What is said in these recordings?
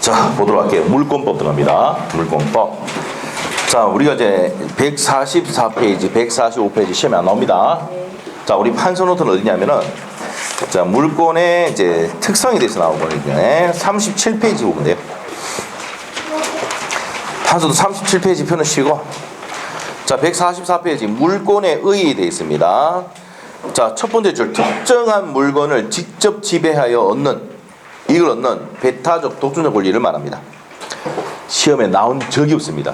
자, 보도록 할게요. 물권법 들어갑니다. 물권법. 자, 우리가 이제 144페이지, 145페이지 시험에 안 나옵니다. 자, 우리 판서 노트는 어디냐면은, 자, 물권의 이제 특성에 대해서 나오거든요. 37페이지 보면 돼요. 판서도 37페이지 펴놓으시고, 자, 144페이지 물권의 의의에 되어 있습니다. 자, 첫 번째 줄, 특정한 물건을 직접 지배하여 얻는, 이걸 얻는 배타적 독점적 권리를 말합니다. 시험에 나온 적이 없습니다.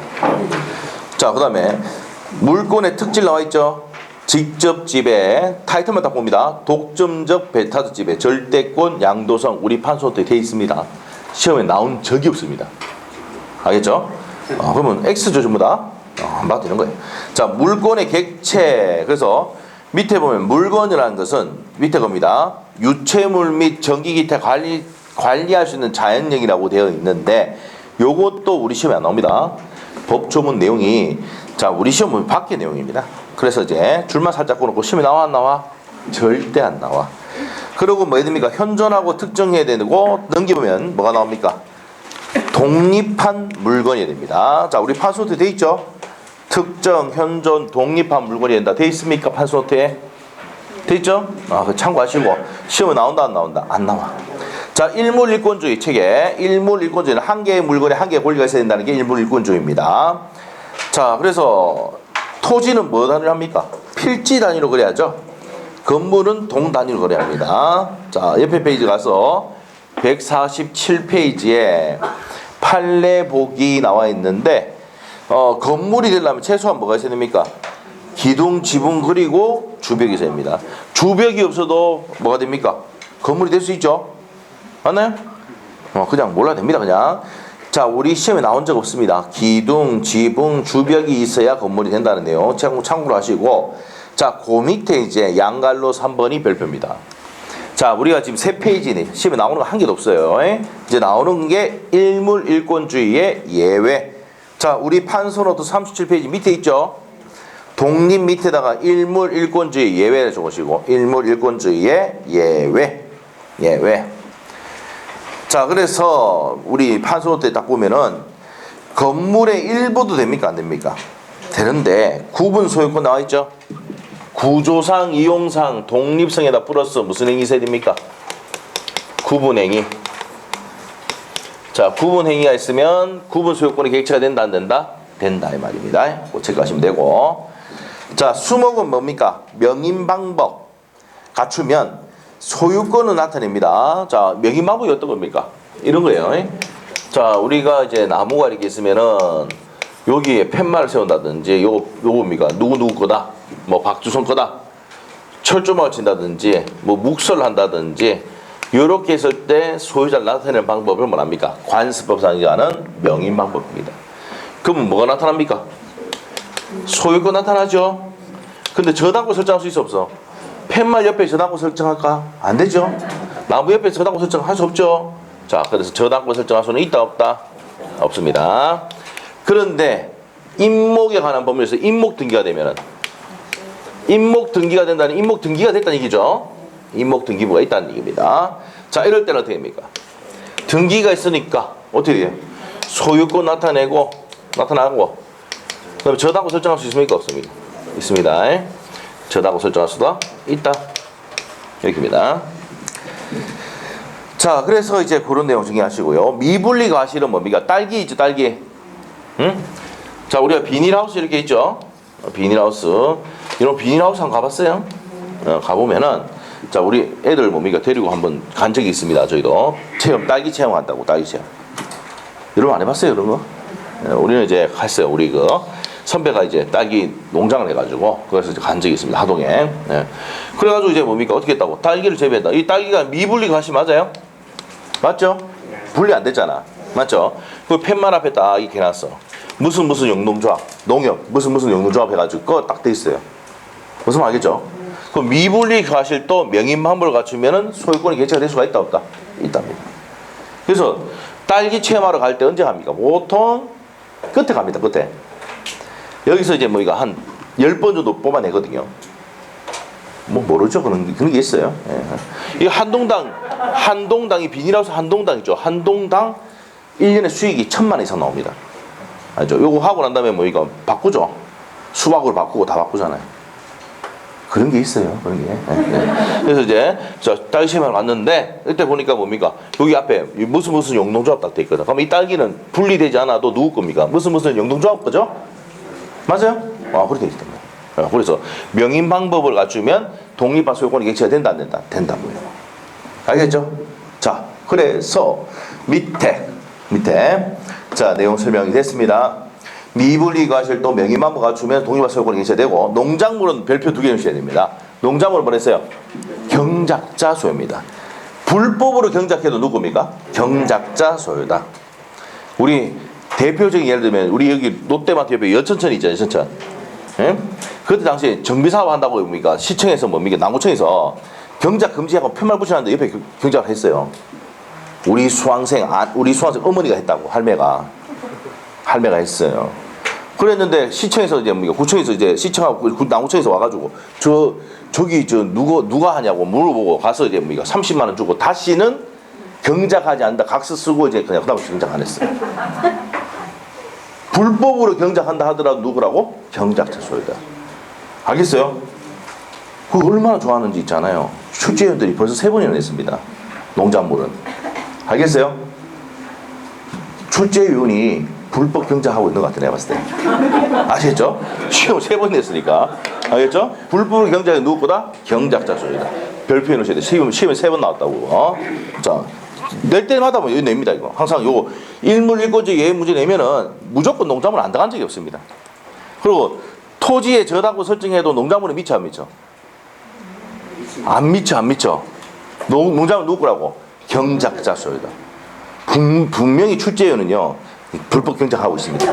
자, 그 다음에 물권의 특질 나와 있죠. 직접 지배, 타이틀만 딱 봅니다. 독점적 배타적 지배, 절대권, 양도성, 우리 판소에 되어 있습니다. 시험에 나온 적이 없습니다. 알겠죠? 그러면 X죠 전부 다. 맞 되는 거예요. 자, 물권의 객체. 그래서 밑에 보면 물건이라는 것은 밑에 겁니다. 유체물 및 전기기타 관리할 수 있는 자연력이라고 되어 있는데, 요것도 우리 시험에 안 나옵니다. 법조문 내용이, 자, 우리 시험은 밖의 내용입니다. 그래서 이제 줄만 살짝 꺼놓고 시험에 나와 안 나와? 절대 안 나와. 그리고 뭐 됩니까? 현존하고 특정해야 되고, 넘기보면 뭐가 나옵니까? 독립한 물건이 됩니다. 자, 우리 판소노트에 돼 있죠? 특정, 현존, 독립한 물건이 된다. 돼 있습니까? 판소노트에? 돼 있죠? 그 참고하시고. 시험에 나온다 안 나온다? 안 나와. 자, 일물일권주의 책에 일물일권주의는 한 개의 물건에 한 개의 권리가 있어야 된다는 게 일물일권주의입니다. 자, 그래서 토지는 뭐 단위로 합니까? 필지 단위로 그려야죠. 건물은 동 단위로 그려야 합니다. 자, 옆에 페이지 가서 147페이지에 판례복이 나와 있는데, 건물이 되려면 최소한 뭐가 있어야 됩니까? 기둥, 지붕 그리고 주벽이 있어야 됩니다. 주벽이 없어도 뭐가 됩니까? 건물이 될 수 있죠? 맞나요? 그냥 몰라도 됩니다, 그냥. 자, 우리 시험에 나온 적 없습니다. 기둥, 지붕, 주벽이 있어야 건물이 된다는 내용 참고로 하시고, 자, 그 밑에 이제 양갈로 3번이 별표입니다. 자, 우리가 지금 3페이지네. 시험에 나오는 거 한 개도 없어요. 이제 나오는 게 일물일권주의의 예외. 자, 우리 판소노트 37페이지 밑에 있죠? 독립 밑에다가 일물일권주의 예외를 적으시고, 일물일권주의의 예외. 자, 그래서 우리 판소노트에 딱 보면은 건물의 일부도 됩니까? 안 됩니까? 되는데 구분 소유권 나와 있죠? 구조상, 이용상, 독립성에다 플러스 무슨 행위 있어야 됩니까? 구분행위. 자, 구분행위가 있으면 구분 소유권의 객체가 된다 안 된다? 된다 이 말입니다. 그 체크하시면 되고. 자, 수목은 뭡니까? 명인 방법 갖추면 소유권을 나타냅니다. 자, 명인 방법이 어떤 겁니까? 이런 거예요. 자, 우리가 이제 나무가 이렇게 있으면은 여기에 팻말을 세운다든지, 요거 뭡니까? 누구 거다? 뭐 박주성 거다? 철조망을 친다든지, 뭐 묵설을 한다든지, 요렇게 했을 때 소유자를 나타내는 방법을 뭐랍니까? 관습법상에 의하는 명인 방법입니다. 그러면 뭐가 나타납니까? 소유권 나타나죠? 근데 저당권 설정할 수 있어 없어? 팻말 옆에 저당권 설정할까? 안 되죠? 나무 옆에 저당권 설정할 수 없죠? 자, 그래서 저당권 설정할 수는 있다 없다? 없습니다. 그런데 임목에 관한 법률에서 임목 등기가 되면은, 임목 등기가 된다는, 임목 등기가 됐다는 얘기죠? 임목 등기부가 있다는 얘기입니다. 자, 이럴 때는 어떻게 됩니까? 등기가 있으니까 어떻게 돼요? 소유권 나타나고 그다음에 저당권 설정할 수 있습니까? 없습니까? 있습니다. 저당권 설정할 수도 있다. 여기입니다. 자, 그래서 이제 그런 내용 정리하시고요. 미분리 과실은 뭡니까? 딸기 있죠, 딸기. 응? 자, 우리가 비닐하우스 이렇게 있죠? 비닐하우스. 이런 비닐하우스 한번 가봤어요? 가보면은, 자, 우리 애들 뭡니까? 데리고 한번 간 적이 있습니다. 저희도. 딸기 체험 한다고, 딸기 체험. 여러분 안 해봤어요, 그런 거? 우리는 이제 갔어요. 우리 선배가 이제 딸기 농장을 해가지고, 그래서 이제 간 적이 있습니다. 하동에. 그래가지고 이제 뭡니까? 어떻게 했다고? 딸기를 재배했다. 이 딸기가 미분리 과실 맞아요? 맞죠? 분리 안 됐잖아. 맞죠? 그 팻말 앞에 딱 이렇게 해놨어. 무슨 영농조합, 농협, 무슨 영농조합 해가지고 그거 딱 돼 있어요. 무슨 말 알겠죠? 그 미분리 과실도 명인 방법을 갖추면은 소유권이 객체가 될 수가 있다 없다? 있답니다. 그래서 딸기 체험하러 갈 때 언제 갑니까? 보통 끝에 갑니다. 끝에. 여기서 이제 뭐 이거 한 10번 정도 뽑아내거든요. 뭐 모르죠? 그런 게 있어요. 이 한동당이 비닐하우스 한동당 있죠. 한동당 1년에 수익이 1,000만 원 이상 나옵니다. 알죠? 요거 하고 난 다음에 뭐 이거 바꾸죠. 수박으로 바꾸고 다 바꾸잖아요. 그런 게 있어요. 그런 게. 네. 그래서 이제 딸기 시험을 갔는데 이때 보니까 뭡니까? 여기 앞에 무슨 영농조합 딱 돼 있거든. 그럼 이 딸기는 분리되지 않아도 누구 겁니까? 무슨 영농조합 거죠? 맞아요? 그렇게 돼 있습니다. 그래서 명인 방법을 갖추면 독립한 소유권이 객체가 된다 안 된다? 된다고요. 알겠죠? 자, 그래서 밑에 자, 내용 설명이 됐습니다. 미분리 과실도 명의만부 갖추면 독립한 소유권이 객체가 되고, 농작물은 별표 2개 넣으셔야 됩니다. 농작물은 뭐랬어요? 경작자 소유입니다. 불법으로 경작해도 누굽니까? 경작자 소유다. 우리 대표적인 예를 들면 우리 여기 롯데마트 옆에 여천천 있잖아요. 여천천. 예? 그때 당시에 정비사업 한다고 뭡니까? 시청에서 뭡니까? 남구청에서 경작 금지하고 편말 붙여놨는데 옆에 경작을 했어요. 우리 수강생 어머니가 했다고. 할매가 했어요. 그랬는데 시청에서 이제 뭡니까? 구청에서 이제 시청하고 남구청에서 와가지고 저기 누가 하냐고 물어보고 가서 이제 뭡니까? 30만 원 주고 다시는 경작하지 않는다. 각서 쓰고 이제 그냥 그다음 경작 안 했어요. 불법으로 경작한다 하더라도 누구라고? 경작자 소유다. 알겠어요? 그 얼마나 좋아하는지 있잖아요. 출제위원들이 벌써 3번이나 냈습니다. 농작물은. 알겠어요? 출제위원이 불법 경작하고 있는 것 같아, 내가 봤을 때. 아시겠죠? 시험 3번 냈으니까. 알겠죠? 불법 경작이 누구보다? 경작자 소유다. 별표해 놓으셔야 돼. 시험에 3번 나왔다고. 자, 낼 때마다 뭐 여기 냅니다, 이거. 항상 요거 일물 일거지 예외 문제 내면은 무조건 농작물 안 들어간 적이 없습니다. 그리고 토지에 저당고 설정해도 농작물에 미쳐 안 미쳐? 안 미쳐. 농작물 누구라고? 경작자 소유다. 분명히 출제위원은요 불법 경작하고 있습니다.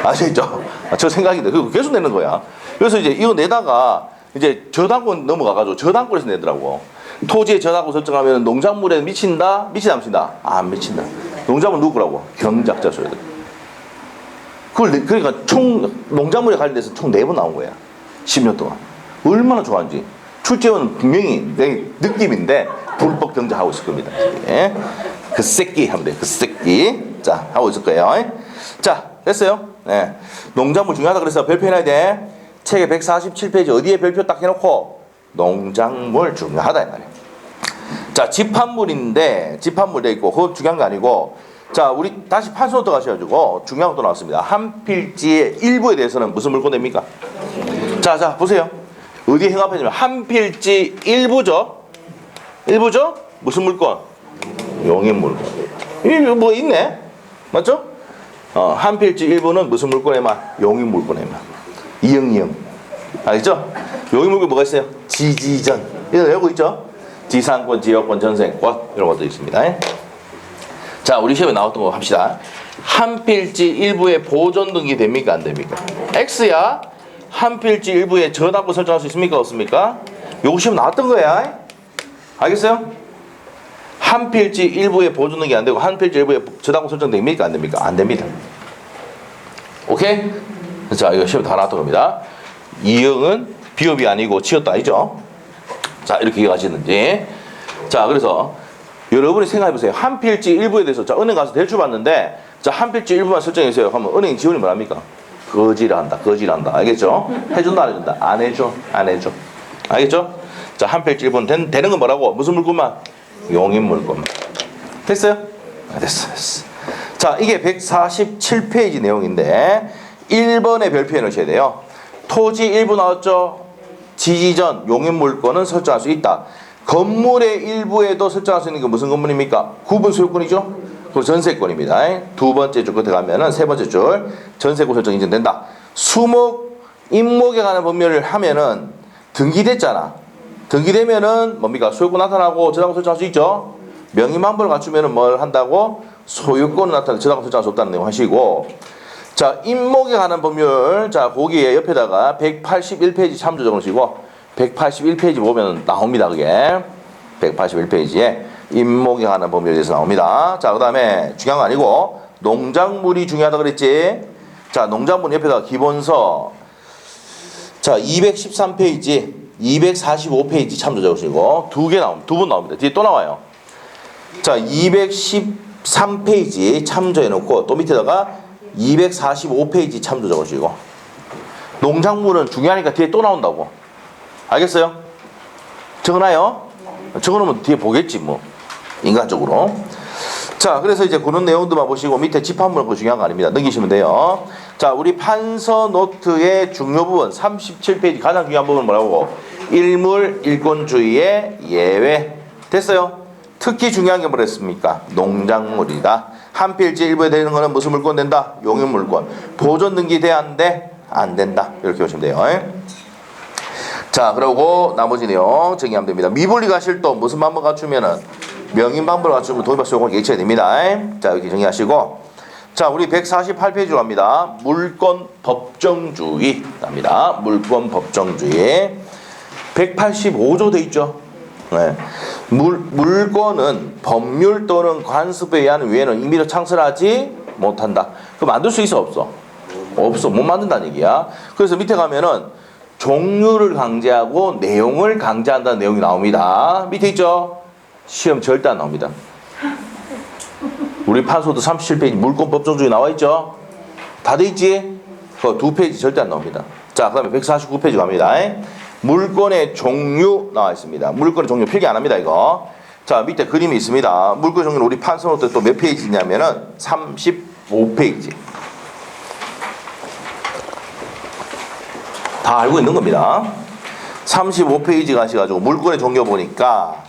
아시겠죠? 저 생각인데 그리고 계속 내는 거야. 그래서 이제 이거 내다가 이제 저당권 넘어가가지고 저당권에서 내더라고. 토지에 저당권 설정하면 농작물에 미친다? 미친다 안 미친다? 안 미친다. 농작물 누구라고? 경작자 소유다. 그러니까 농작물에 관련돼서 총 4번 나온 거야. 10년 동안. 얼마나 좋아하는지. 출제원은 분명히 내 느낌인데 불법 경작하고 있을 겁니다. 예. 그 새끼 하면 돼. 그 새끼. 자, 하고 있을 거예요. 자, 됐어요. 네. 농작물 중요하다 그래서 별표해놔야 돼. 책에 147페이지 어디에 별표 딱 해놓고 농작물 중요하다 이 말이에요. 자, 집합물인데 집합물 돼 있고 그거 중요한 거 아니고, 자, 우리 다시 판서로 들어가셔가지고 중요한 것도 나왔습니다. 한 필지의 일부에 대해서는 무슨 물건 됩니까? 자, 보세요. 어디에 행합해주면 한 필지 일부죠. 무슨 물건? 용인 물건. 이거 뭐 있네, 맞죠? 한 필지 일부는 무슨 물건에만? 용인 물건에만. 이응. 알겠죠? 용인 물건 뭐가 있어요? 지지전. 이거 외우고 있죠? 지상권, 지역권, 전세권 이런 것도 있습니다. 자, 우리 시험에 나왔던 거 합시다. 한 필지 일부에 보존 등기 됩니까? 안 됩니까? X야. 한 필지 일부에 저당권 설정할 수 있습니까? 없습니까? 요거 시험 나왔던 거야. 알겠어요? 한 필지 일부에 보존 등기 안 되고 한 필지 일부에 저당권 설정 됩니까? 안 됩니까? 안 됩니다. 오케이? 자, 이거 시험 다 나왔던 겁니다. 이응은 비읍이 아니고 지었다 아니죠? 자, 이렇게 이해가시는지. 자, 그래서 여러분이 생각해보세요. 한 필지 일부에 대해서, 자, 은행 가서 대출 받는데, 자, 한 필지 일부만 설정해주세요 하면 은행 지원이 뭐랍니까? 거지한다. 알겠죠? 해준다, 안 해준다? 안 해줘. 알겠죠? 자, 한 필지 일부는 되는 건 뭐라고? 무슨 물건만? 용인 물건만. 됐어요? 됐어. 자, 이게 147페이지 내용인데 1번에 별표해 놓으셔야 돼요. 토지 일부 나왔죠? 지지전, 용인 물건은 설정할 수 있다. 건물의 일부에도 설정할 수 있는 게 무슨 건물입니까? 구분 소유권이죠? 그리고 전세권입니다. 두 번째 줄 끝에 가면은 세 번째 줄 전세권 설정 인정된다. 수목, 임목에 관한 법률을 하면은 등기됐잖아. 등기되면은 뭡니까? 소유권 나타나고 저당권 설정할 수 있죠? 명의만부를 갖추면은 뭘 한다고? 소유권을 나타내고 저당권 설정할 수 없다는 내용 하시고, 자, 임목에 관한 법률, 자, 거기에 옆에다가 181페이지 참조 적으시고 181페이지 보면 나옵니다. 그게 181페이지에 임목에 관한 법률에 대해서 나옵니다. 자, 그 다음에 중요한 거 아니고 농작물이 중요하다 그랬지. 자, 농작물 옆에다가 기본서, 자, 213페이지 245페이지 참조 적으시고 두 번 나옵니다. 뒤에 또 나와요. 자, 210 3페이지 참조해놓고 또 밑에다가 245페이지 참조 적어주시고 농작물은 중요하니까 뒤에 또 나온다고. 알겠어요? 적어놔요? 적어놓으면 뒤에 보겠지 뭐 인간적으로. 자, 그래서 이제 그런 내용들만 보시고 밑에 집합물 거 중요한 거 아닙니다. 넘기시면 돼요. 자, 우리 판서 노트의 중요 부분 37페이지 가장 중요한 부분 뭐라고? 일물 일권주의의 예외. 됐어요? 특히 중요한 게 뭐랬습니까? 농작물이다. 한 필지 일부에 되는 거는 무슨 물권 된다? 용인 물권. 보존 등기 돼야 안 돼? 안 된다. 이렇게 보시면 돼요. 자, 그리고 나머지 내용 정리하면 됩니다. 미분리가 실도 무슨 방법 갖추면은 명인 방법을 갖추면 도입할 요걸 예치해야 됩니다. 자, 이렇게 정리하시고. 자, 우리 148페이지로 갑니다. 물권 법정주의 갑니다. 물권 법정주의. 185조 돼 있죠. 네. 물권은 법률 또는 관습에 의한 외에는 임의로 창설하지 못한다. 그거 만들 수 있어 없어? 없어. 못 만든다는 얘기야. 그래서 밑에 가면은 종류를 강제하고 내용을 강제한다는 내용이 나옵니다. 밑에 있죠? 시험 절대 안 나옵니다. 우리 판소도 37페이지 물권 법정주의 나와 있죠? 다 돼 있지? 그 2페이지 절대 안 나옵니다. 자, 그 다음에 149페이지 갑니다. 물권의 종류 나와 있습니다. 물권의 종류 필기 안 합니다, 이거. 자, 밑에 그림이 있습니다. 물권의 종류는 우리 판소노트 또 몇 페이지냐면은 35페이지. 다 알고 있는 겁니다. 35페이지 가셔가지고 물권의 종류 보니까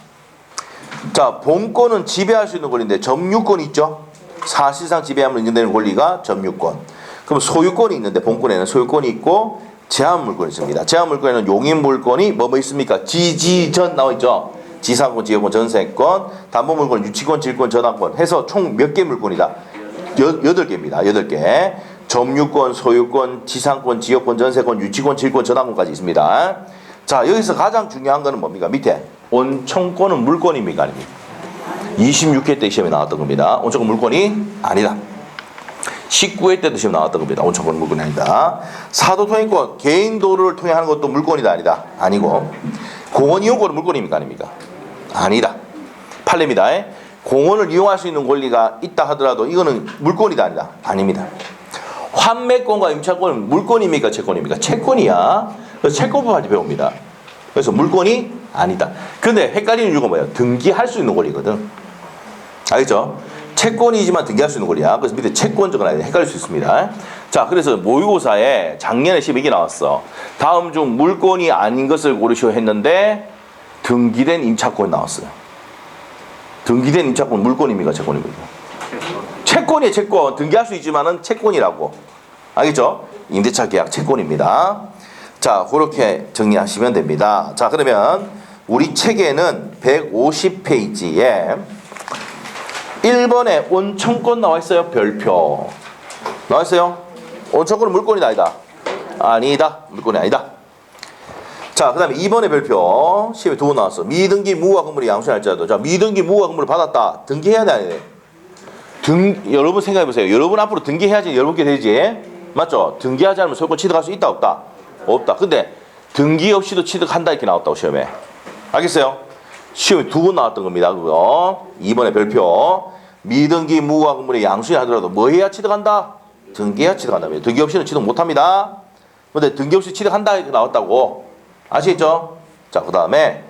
자, 본권은 지배할 수 있는 권리인데 점유권이 있죠. 사실상 지배함으로 인정되는 권리가 점유권. 그럼 소유권이 있는데 본권에는 소유권이 있고 제한물권이 있습니다. 제한물권에는 용인물권이 뭐 있습니까? 지지전 나와 있죠. 지상권, 지역권, 전세권, 담보물권, 유치권, 질권, 저당권 해서 총 몇 개 물권이다? 8개입니다. 8개. 점유권, 소유권, 지상권, 지역권, 전세권, 유치권, 질권, 저당권까지 있습니다. 자, 여기서 가장 중요한 거는 뭡니까? 밑에 온천권은 물권입니까? 아닙니까? 26회 때 시험에 나왔던 겁니다. 온천권 물권이 아니다. 19회 때도 시험 나왔던 겁니다. 온천권 물권이 아니다. 사도통행권 개인 도로를 통해 하는 것도 물권이다 아니다. 아니고 공원 이용권은 물권입니까? 아닙니까? 아니다. 판례입니다. 공원을 이용할 수 있는 권리가 있다 하더라도 이거는 물권이다 아니다. 아닙니다. 환매권과 임차권은 물권입니까? 채권입니까? 채권이야. 그래서 채권법까지 배웁니다. 그래서 물권이 아니다. 근데 헷갈리는 이유가 뭐예요? 등기할 수 있는 권리거든. 알겠죠? 채권이지만 등기할 수 있는 권리야. 그래서 밑에 채권 적어놔야 돼. 헷갈릴 수 있습니다. 자, 그래서 모의고사에 작년에 시험 이게 나왔어. 다음 중 물권이 아닌 것을 고르시오 했는데 등기된 임차권이 나왔어요. 등기된 임차권 물권입니까? 채권입니까? 채권이에요. 채권. 등기할 수 있지만은 채권이라고. 알겠죠? 임대차 계약 채권입니다. 자, 그렇게 정리하시면 됩니다. 자, 그러면 우리 책에는 150페이지에 1번에 온천권 나와 있어요. 별표. 나와 있어요? 온천권은 물권이다 아니다? 아니다. 물권이 아니다. 자, 그 다음에 2번의 별표. 시험에 2번 나왔어. 미등기 무후가 건물이 양수할지라도. 자, 미등기 무후가 건물을 받았다. 등기해야 돼, 안 돼? 여러분 생각해보세요. 여러분 앞으로 등기해야지 여러분께 되지. 맞죠? 등기하지 않으면 소유권 취득할 수 있다 없다? 없다. 근데 등기 없이도 취득한다 이렇게 나왔다고 시험에. 알겠어요? 시험에 2번 나왔던 겁니다. 그거 2번의 별표. 미등기 무후가 건물의 양수에 하더라도 뭐 해야 취득한다? 등기해야 취득한답니다. 등기 없이는 취득 못합니다. 근데 등기 없이 취득한다 이렇게 나왔다고. 아시겠죠? 자, 그 다음에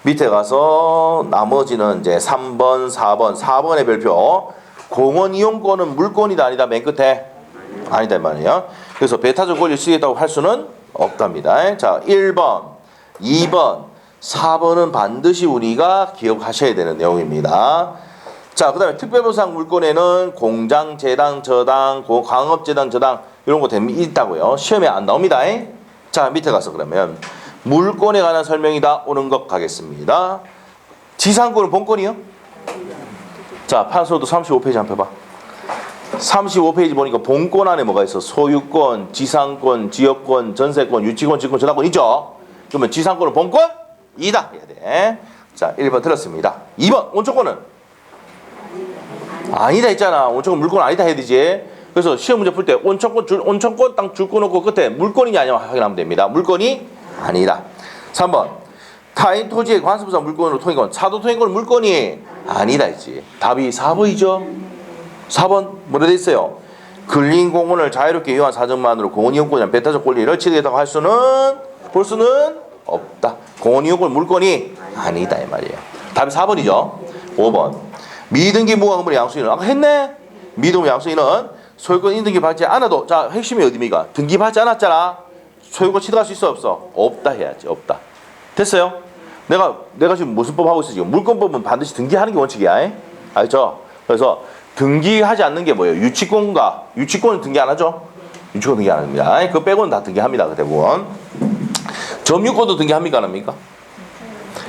밑에 가서 나머지는 이제 3번, 4번의 별표. 공원 이용권은 물권이다 아니다? 맨 끝에 아니다 이 말이에요. 그래서 배타적 권리를 취득했다고 할 수는 없답니다. 자, 1번, 2번, 4번은 반드시 우리가 기억하셔야 되는 내용입니다. 자, 그 다음에 특별보상 물권에는 공장, 재당, 저당, 광업재당, 저당 이런 거 있다고요. 시험에 안 나옵니다. 자, 밑에 가서 그러면 물권에 관한 설명이다 오는 것 가겠습니다. 지상권은 본권이요? 자, 판소도 35페이지 한번 펴봐. 35페이지 보니까 본권 안에 뭐가 있어? 소유권, 지상권, 지역권, 전세권, 유치권, 질권, 저당권 있죠? 그러면 지상권은 본권? 이다 해야 돼. 자, 1번 틀렸습니다. 2번 온천권은? 아니다 했잖아. 온천권 물권 아니다 해야 되지. 그래서 시험 문제 풀 때 온천권 땅 줄 거 놓고 끝에 물권이냐 아니냐 확인하면 됩니다. 물권이 아니다. 3번 타인 토지의 관습상 물권으로 통행권, 사도 통행권 물권이 아니다 했지. 답이 4번이죠. 4번 뭐라 돼 있어요? 근린 공원을 자유롭게 이용한 사정만으로 공원 이용권이나 배타적 권리를 취득했다고 할 수는 볼 수는 없다. 공원 이용권 물권이 아니다 이 말이에요. 답이 4번이죠. 5번 미등기 무과 건물의 양수인은 아까 했네. 미등기 양수인은 소유권 인등기 받지 않아도 자 핵심이 어디입니까? 등기 받지 않았잖아. 소유권 취득할 수 있어 없어? 없다 해야지. 없다. 됐어요? 내가 지금 무슨 법 하고 있어 지금? 물권법은 반드시 등기하는 게 원칙이야. 알죠? 그래서 등기하지 않는 게 뭐예요? 유치권은 등기 안 하죠? 유치권 등기 안 합니다. 그거 빼고는 다 등기합니다. 그 대부분. 점유권도 등기합니까? 안 합니까?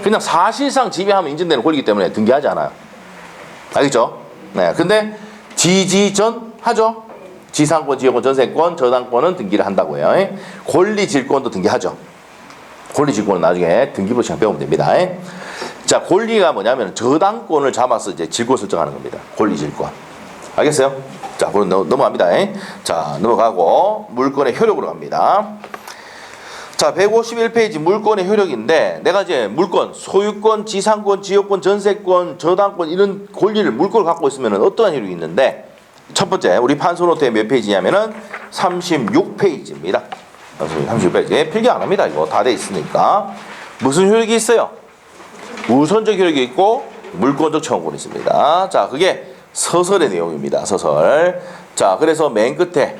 그냥 사실상 지배하면 인정되는 권리이기 때문에 등기하지 않아요. 알겠죠? 네. 근데 지지전 하죠? 지상권, 지역권, 전세권, 저당권은 등기를 한다고요. 권리질권도 등기하죠. 권리질권은 나중에 등기부 시간 배우면 됩니다. 자, 권리가 뭐냐면 저당권을 잡아서 이제 질권 설정하는 겁니다. 권리질권. 알겠어요? 자, 그럼 넘어갑니다. 자, 넘어가고 물권의 효력으로 갑니다. 자, 151페이지 물권의 효력인데 내가 이제 물권, 소유권, 지상권, 지역권, 전세권, 저당권 이런 권리를 물권을 갖고 있으면 어떠한 효력이 있는데 첫 번째 우리 판소노트에 몇 페이지냐면은 36페이지입니다. 36페이지. 필기 안 합니다. 이거 다 돼 있으니까. 무슨 효력이 있어요? 우선적 효력이 있고 물권적 청구권이 있습니다. 자, 그게 서설의 내용입니다. 서설. 자, 그래서 맨 끝에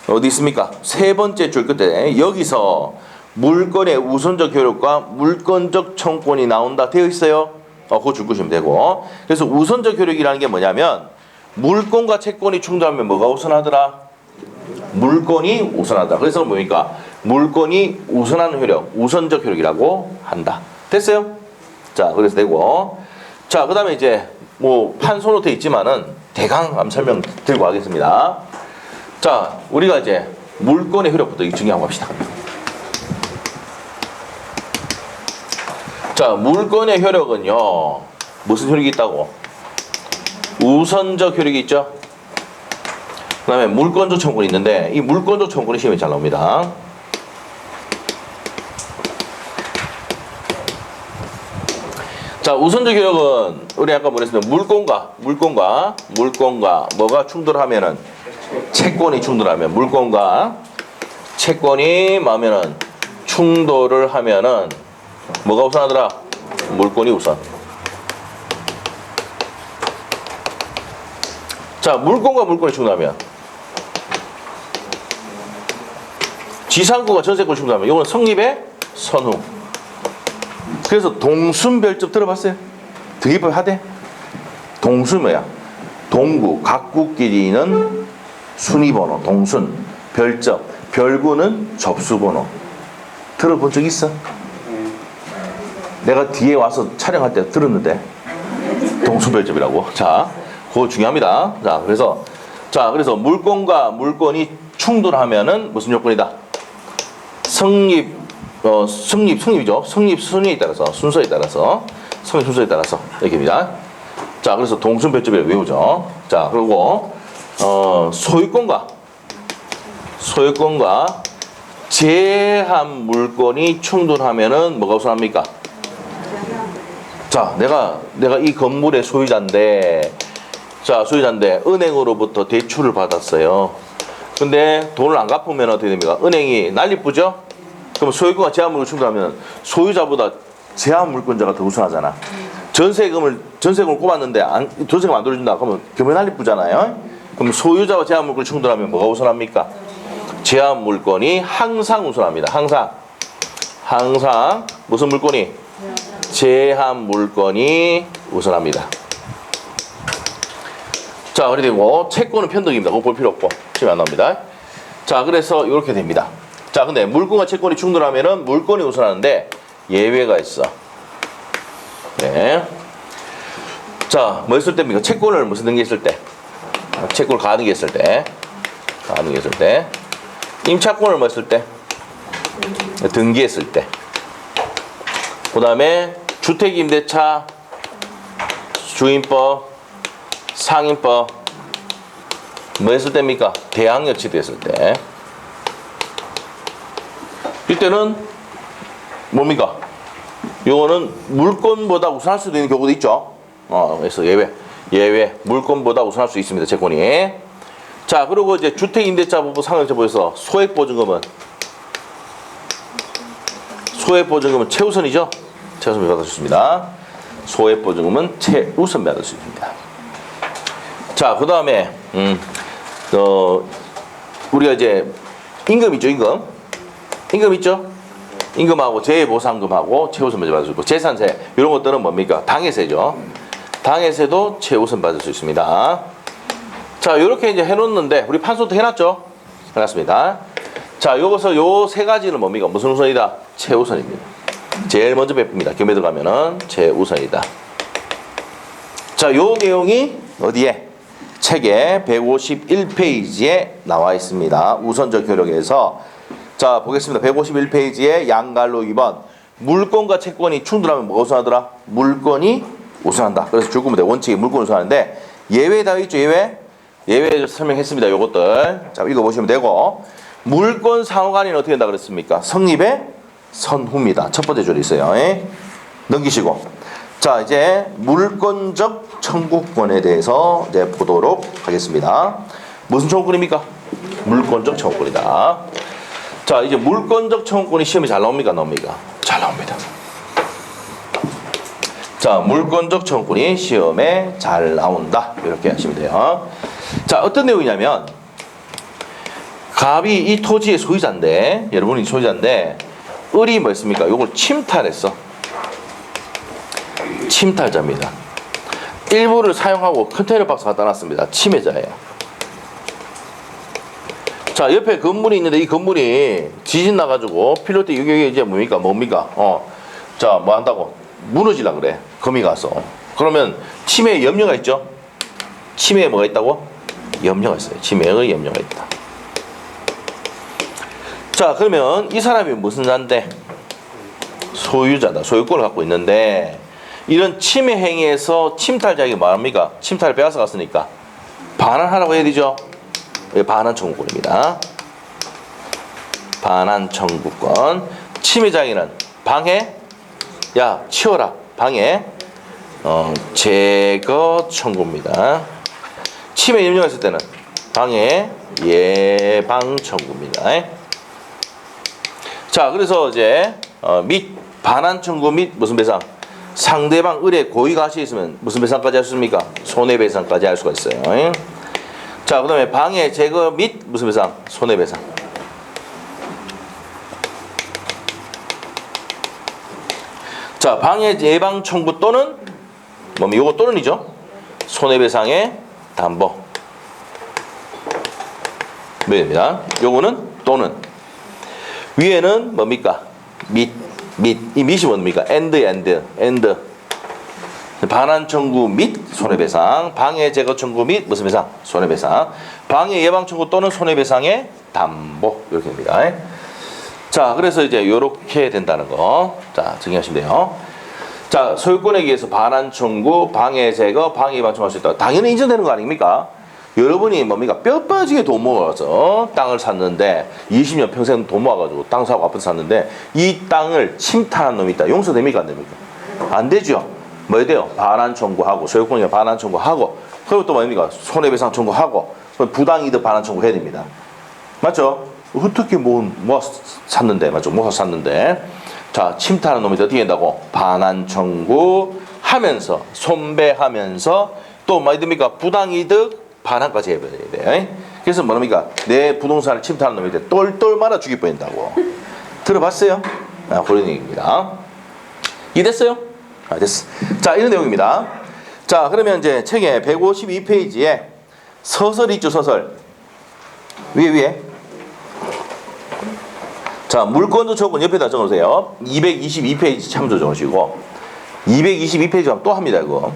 어디 있습니까? 세 번째 줄 끝에 여기서 물권의 우선적 효력과 물권적 청구권이 나온다 되어 있어요. 그거 줄 것이면 되고. 그래서 우선적 효력이라는 게 뭐냐면 물권과 채권이 충돌하면 뭐가 우선하더라? 물권이 우선하다. 그래서 뭡니까? 물권이 우선하는 효력, 우선적 효력이라고 한다. 됐어요? 자, 그래서 되고. 자, 그 다음에 이제 뭐 판소노트에 있지만은 대강 한번 설명 드리고 하겠습니다. 자, 우리가 이제 물권의 효력부터 증명하고 갑시다. 자, 물권의 효력은요, 무슨 효력이 있다고? 우선적 효력이 있죠? 그 다음에 물권적 청구권이 있는데, 이 물권적 청구권이 시험에 잘 나옵니다. 자, 우선적 효력은, 우리 아까 뭐랬습니까? 물권과 뭐가 충돌하면은, 채권이 충돌하면, 물권과 채권이 뭐하면은, 충돌을 하면은, 뭐가 우선하더라? 물권이 우선. 자, 물권과 물권이 충돌하면 지상권과 전세권이 충돌하면 이거는 성립의 선후. 그래서 동순별적 들어봤어요? 등기법 하대? 동순 뭐야? 동구, 각국끼리는 순위번호, 동순, 별적, 별구는 접수번호. 들어본 적 있어? 내가 뒤에 와서 촬영할 때 들었는데 동순별적이라고. 자, 그거 중요합니다. 자, 그래서 물권과 물권이 충돌하면은 무슨 요건이다? 성립이죠. 성립 순위에 따라서, 순서에 따라서, 성립 순서에 따라서 이렇게입니다. 자, 그래서 동순별적이라고 외우죠. 자, 그리고 소유권과 제한 물권이 충돌하면은 뭐가 우선합니까? 자, 내가 이 건물의 소유자인데 은행으로부터 대출을 받았어요. 근데 돈을 안 갚으면 어떻게 됩니까? 은행이 난리쁘죠? 그럼 소유권과 제한물권 충돌하면 소유자보다 제한물권자가 더 우선하잖아. 전세금을 꼽았는데 전세금 안 돌려준다. 그러면 금연 난리쁘잖아요. 그럼 소유자와 제한물권이 충돌하면 뭐가 우선합니까? 제한물권이 항상 우선합니다. 항상 무슨 물권이? 제한물권이 우선합니다. 자, 그리고 채권은 편등입니다. 그거 볼 필요 없고 시험에 안 나옵니다. 자, 그래서 이렇게 됩니다. 자, 근데 물권과 채권이 충돌하면은 물권이 우선하는데 예외가 있어. 네. 자, 뭐 했을 때입니까? 채권을 무슨 등기했을 때? 채권을 가등기했을 때. 임차권을 뭐 했을 때? 등기했을 때. 그 다음에 주택임대차, 주임법, 상임법 뭐 했을 때입니까? 대항력치 됐을 때. 이때는 뭡니까? 요거는 물권보다 우선할 수도 있는 경우도 있죠. 그래서 예외. 예외. 물권보다 우선할 수 있습니다. 채권이. 자, 그리고 이제 주택임대차 부부 상환제보에서 소액보증금은 최우선이죠. 최우선 받을 수 있습니다. 소액보증금은 최우선 받을 수 있습니다. 자, 그 다음에 우리가 이제 임금 있죠, 임금 있죠. 임금하고 재보상금하고 최우선 받을 수 있고, 재산세 이런 것들은 뭡니까? 당해세죠. 당해세도 최우선 받을 수 있습니다. 자, 이렇게 이제 해놓는데 우리 판소도 해놨죠? 해놨습니다. 자, 요것서 요 세 가지는 뭡니까? 무슨 우선이다? 최우선입니다. 제일 먼저 베풉니다. 경매 들어가면은 최우선이다. 자, 요 내용이 어디에? 책의 151페이지에 나와 있습니다. 우선적 효력에서. 자, 보겠습니다. 151페이지에 양갈로 2번. 물권과 채권이 충돌하면 뭐가 우선하더라? 물권이 우선한다. 그래서 줄거문에 원칙이 물권 우선하는데, 예외 다 있죠, 예외? 예외 설명했습니다. 요것들. 자, 읽어보시면 되고. 물권 상호간에는 어떻게 된다 그랬습니까? 성립의 선후입니다. 첫 번째 줄이 있어요. 넘기시고. 자, 이제 물권적 청구권에 대해서 이제 보도록 하겠습니다. 무슨 청구권입니까? 물권적 청구권이다. 자, 이제 물권적 청구권이 시험에 잘 나옵니까? 나옵니까? 잘 나옵니다. 자, 물권적 청구권이 시험에 잘 나온다. 이렇게 하시면 돼요. 자, 어떤 내용이냐면, 갑이 이 토지의 소유자인데, 여러분이 소유자인데, 을이 뭐였습니까? 요걸 침탈했어. 침탈자입니다. 일부를 사용하고 컨테이너 박스 갖다 놨습니다. 침해자예요. 자, 옆에 건물이 있는데 이 건물이 지진 나가지고 필요 때 이게 이제 뭡니까? 자, 뭐 한다고? 무너지려 그래. 거미 가서. 그러면 침해에 염려가 있죠? 침해에 뭐가 있다고? 염려가 있어요. 침해의 염려가 있다. 자, 그러면 이 사람이 무슨 자인데? 소유자다. 소유권을 갖고 있는데, 이런 침해 행위에서 침탈자에게 뭐합니까? 침탈을 빼앗아 갔으니까 반환하라고 해야 되죠? 반환 청구권입니다. 반환 청구권. 침해자에게는 방해, 야 치워라, 방해, 제거 청구입니다. 침해 염려가 있을 때는 방해 예방 청구입니다. 자, 그래서 이제 및 반환 청구 및 무슨 배상? 상대방 을의 고의 가시 있으면 무슨 배상까지 할 수 있습니까? 손해배상까지 할 수가 있어요. 자, 그 다음에 방해 제거 및 무슨 배상? 손해배상. 자, 방해 예방 청구 또는 요거 또는이죠. 손해배상의 담보. 뭐입니다? 요거는 또는. 위에는 뭡니까? 및. 이 밑이 뭡니까? 엔드. 반환 청구 및 손해배상. 방해 제거 청구 및 무슨 배상? 손해배상. 방해 예방 청구 또는 손해배상의 담보. 이렇게 됩니다. 자, 그래서 이제 요렇게 된다는 거. 자, 정리하시면 돼요. 자, 소유권에 의해서 반환 청구, 방해 제거, 방해 예방 청구할 수 있다. 당연히 인정되는 거 아닙니까? 여러분이 뭡니까? 뼈 빠지게 돈 모아서 땅을 샀는데 20년 평생 돈 모아가지고 땅 사고 아파트 샀는데 이 땅을 침탈한 놈이 있다. 용서됩니까? 안 됩니까? 안 되죠. 뭐 해야 돼요? 반환 청구하고, 소유권에 반환 청구하고, 그리고 또 뭡니까? 손해배상 청구하고, 부당이득 반환 청구해야 됩니다. 맞죠? 어떻게 샀는데, 맞죠? 모아서 샀는데. 자, 침탈한 놈이 어떻게 된다고? 반환 청구하면서, 손배하면서, 또 뭐 됩니까? 부당이득 반환까지 해야 돼요. 그래서 뭡니까? 내 부동산을 침탈한 놈이 똘똘 말아 죽일 뻔했다고. 들어봤어요? 그런 얘기입니다. 이해됐어요? 됐어. 자, 이런 내용입니다. 자, 그러면 이제 책의 152페이지에 서설 있죠, 서설. 위에. 자, 물권적 청구권 옆에다 적어주세요. 222페이지 참조 적으시고, 222페이지 또 합니다, 이거.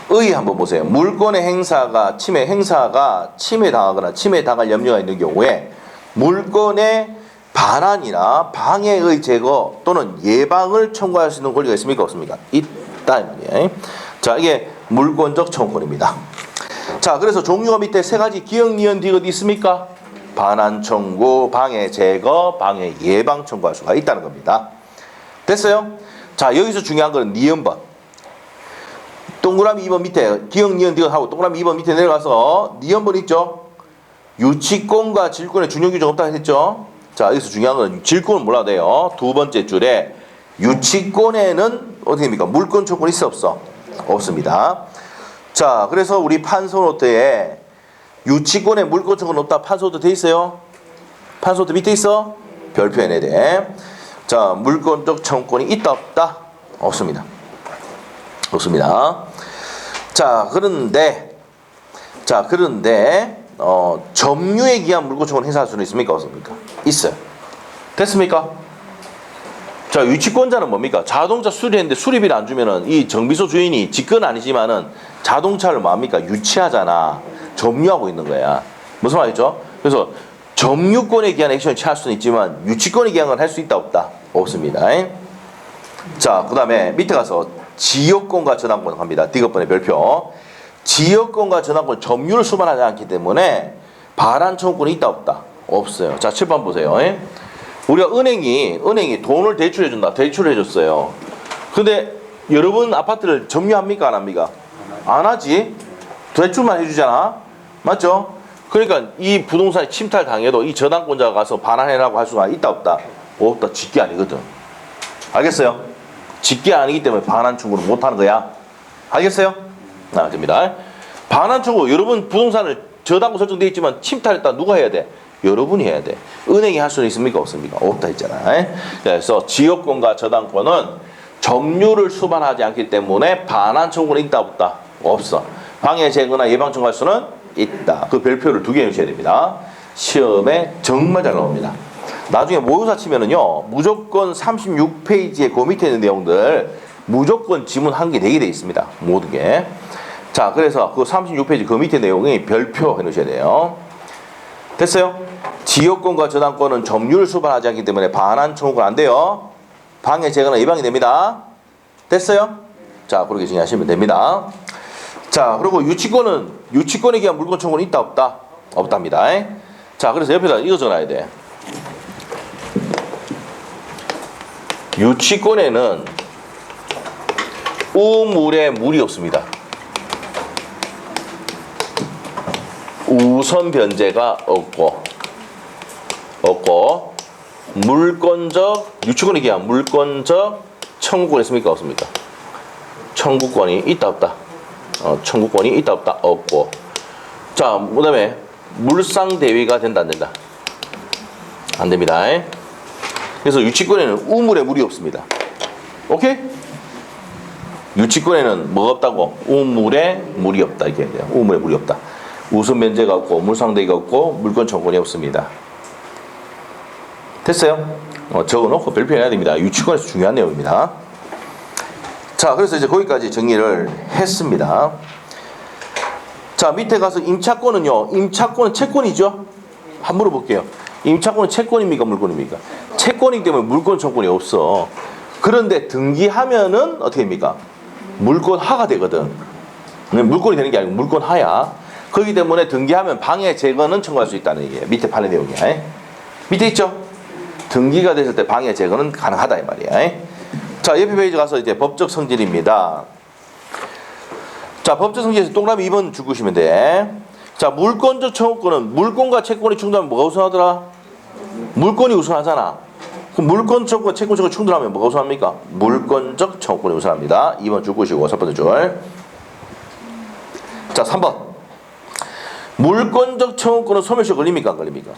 의 한번 보세요. 물권의 행사가 침해 당하거나 침해 당할 염려가 있는 경우에 물권의 반환이나 방해의 제거 또는 예방을 청구할 수 있는 권리가 있습니까? 없습니까? 있다 이 말이에요. 자, 이게 물권적 청구권입니다. 자, 그래서 종류가 밑에 세 가지 기억, 니은, 디귿 있습니까? 반환 청구, 방해 제거, 방해 예방 청구할 수가 있다는 겁니다. 됐어요? 자, 여기서 중요한 거는 니은번. 동그라미 2번 밑에 기억, 니은, 디귿 하고 동그라미 2번 밑에 내려가서 니은번 있죠? 유치권과 질권의 준용 규정 없다 했죠? 자, 여기서 중요한 건 질권은 몰라도 돼요. 두 번째 줄에 유치권에는 어떻게 됩니까? 물권, 초권 있어 없어? 없습니다. 자, 그래서 우리 판소노트에 유치권에 물권, 초권 없다 판소노트 돼 있어요? 판소노트 밑에 있어? 별표 해내야 돼. 자, 물권적 청권이 있다 없다? 없습니다. 없습니다. 자, 그런데 점유에 기한 물권, 초권 행사할 수는 있습니까? 없습니까? 있어요. 됐습니까? 자, 유치권자는 뭡니까? 자동차 수리했는데 수리비를 안 주면은 이 정비소 주인이 직권 아니지만은 자동차를 뭐합니까? 유치하잖아. 점유하고 있는 거야. 무슨 말이죠? 그래서 점유권에 기한 액션을 취할 수는 있지만 유치권에 기한 건 할 수 있다 없다? 없습니다. 자, 그 다음에 밑에 가서 지역권과 전환권 갑니다. 디귿번의 별표. 지역권과 전환권 점유를 수반하지 않기 때문에 반환 청구권이 있다 없다? 없어요. 자, 7번 보세요. 우리가 은행이 돈을 대출해준다. 대출해줬어요. 근데 여러분 아파트를 점유합니까? 안 합니까? 안 하지. 대출만 해주잖아. 맞죠? 그러니까 이 부동산이 침탈당해도 이 전환권자가 가서 반환해라고 할 수가 있다 없다? 없다. 직계 아니거든. 알겠어요? 직계 아니기 때문에 반환 청구를 못하는 거야. 알겠어요? 됩니다. 반환 청구, 여러분 부동산을 저당권 설정되어 있지만 침탈했다. 누가 해야 돼? 여러분이 해야 돼. 은행이 할 수는 있습니까? 없습니까? 없다 했잖아. 그래서 지역권과 저당권은 점유를 수반하지 않기 때문에 반환 청구는 있다 없다? 없어. 방해 제거나 예방 청구할 수는 있다. 그 별표를 2개 넣으셔야 됩니다. 시험에 정말 잘 나옵니다. 나중에 모의고사 치면은요, 무조건 36페이지에 그 밑에 있는 내용들 무조건 지문 1개, 4개 돼 있습니다. 모든 게. 자, 그래서 그 36페이지 그 밑에 내용이 별표 해 놓으셔야 돼요. 됐어요? 지역권과 저당권은 점유를 수반하지 않기 때문에 반환 청구가 안 돼요. 방해 제거나 예방이 됩니다. 됐어요? 자, 그렇게 정리하시면 됩니다. 자, 그리고 유치권에 기한 물권 청구는 있다 없다? 없답니다. 자, 그래서 옆에다 이거 적어놔야 돼. 유치권에는 우물에 물이 없습니다. 우선 변제가 없고 물권적 유치권에 기한 물권적 청구권이 있습니까? 없습니까? 청구권이 있다 없다? 청구권이 있다 없다? 없고. 자, 그 다음에 물상 대위가 된다 안 된다? 안 됩니다. 그래서 유치권에는 우물에 물이 없습니다. 오케이? 유치권에는 뭐가 없다고? 우물에 물이 없다 이렇게 해야 돼요. 우물에 물이 없다. 우선 면제가 없고 물상대위가 없고 물권 청구권이 없습니다. 됐어요? 적어놓고 별표해야 됩니다. 유치권에서 중요한 내용입니다. 자, 그래서 이제 거기까지 정리를 했습니다. 자, 밑에 가서 임차권은요. 임차권은 채권이죠? 한번 물어볼게요. 임차권은 채권입니까? 물권입니까? 채권이기 때문에 물권 청구권이 없어. 그런데 등기하면은 어떻게 됩니까? 물권하가 되거든. 물권이 되는 게 아니고 물권하야. 그렇기 때문에 등기하면 방해 제거는 청구할 수 있다는 얘기예요. 밑에 판의 내용이야. 밑에 있죠? 등기가 됐을 때 방해 제거는 가능하다 이 말이야. 자, 옆에 페이지 가서 이제 법적 성질입니다. 자, 법적 성질에서 동그라미 2번 주시면 돼. 자, 물권적 청구권은 물권과 채권이 충돌하면 뭐가 우선하더라? 물권이 우선하잖아. 그럼 물권 청구권, 채권 청구권이 충돌하면 뭐가 우선합니까? 물권적 청구권이 우선합니다. 2번 줄 것이고 첫 번째 줄. 자, 3번. 물권적 청구권은 소멸시 걸립니까? 안 걸립니까?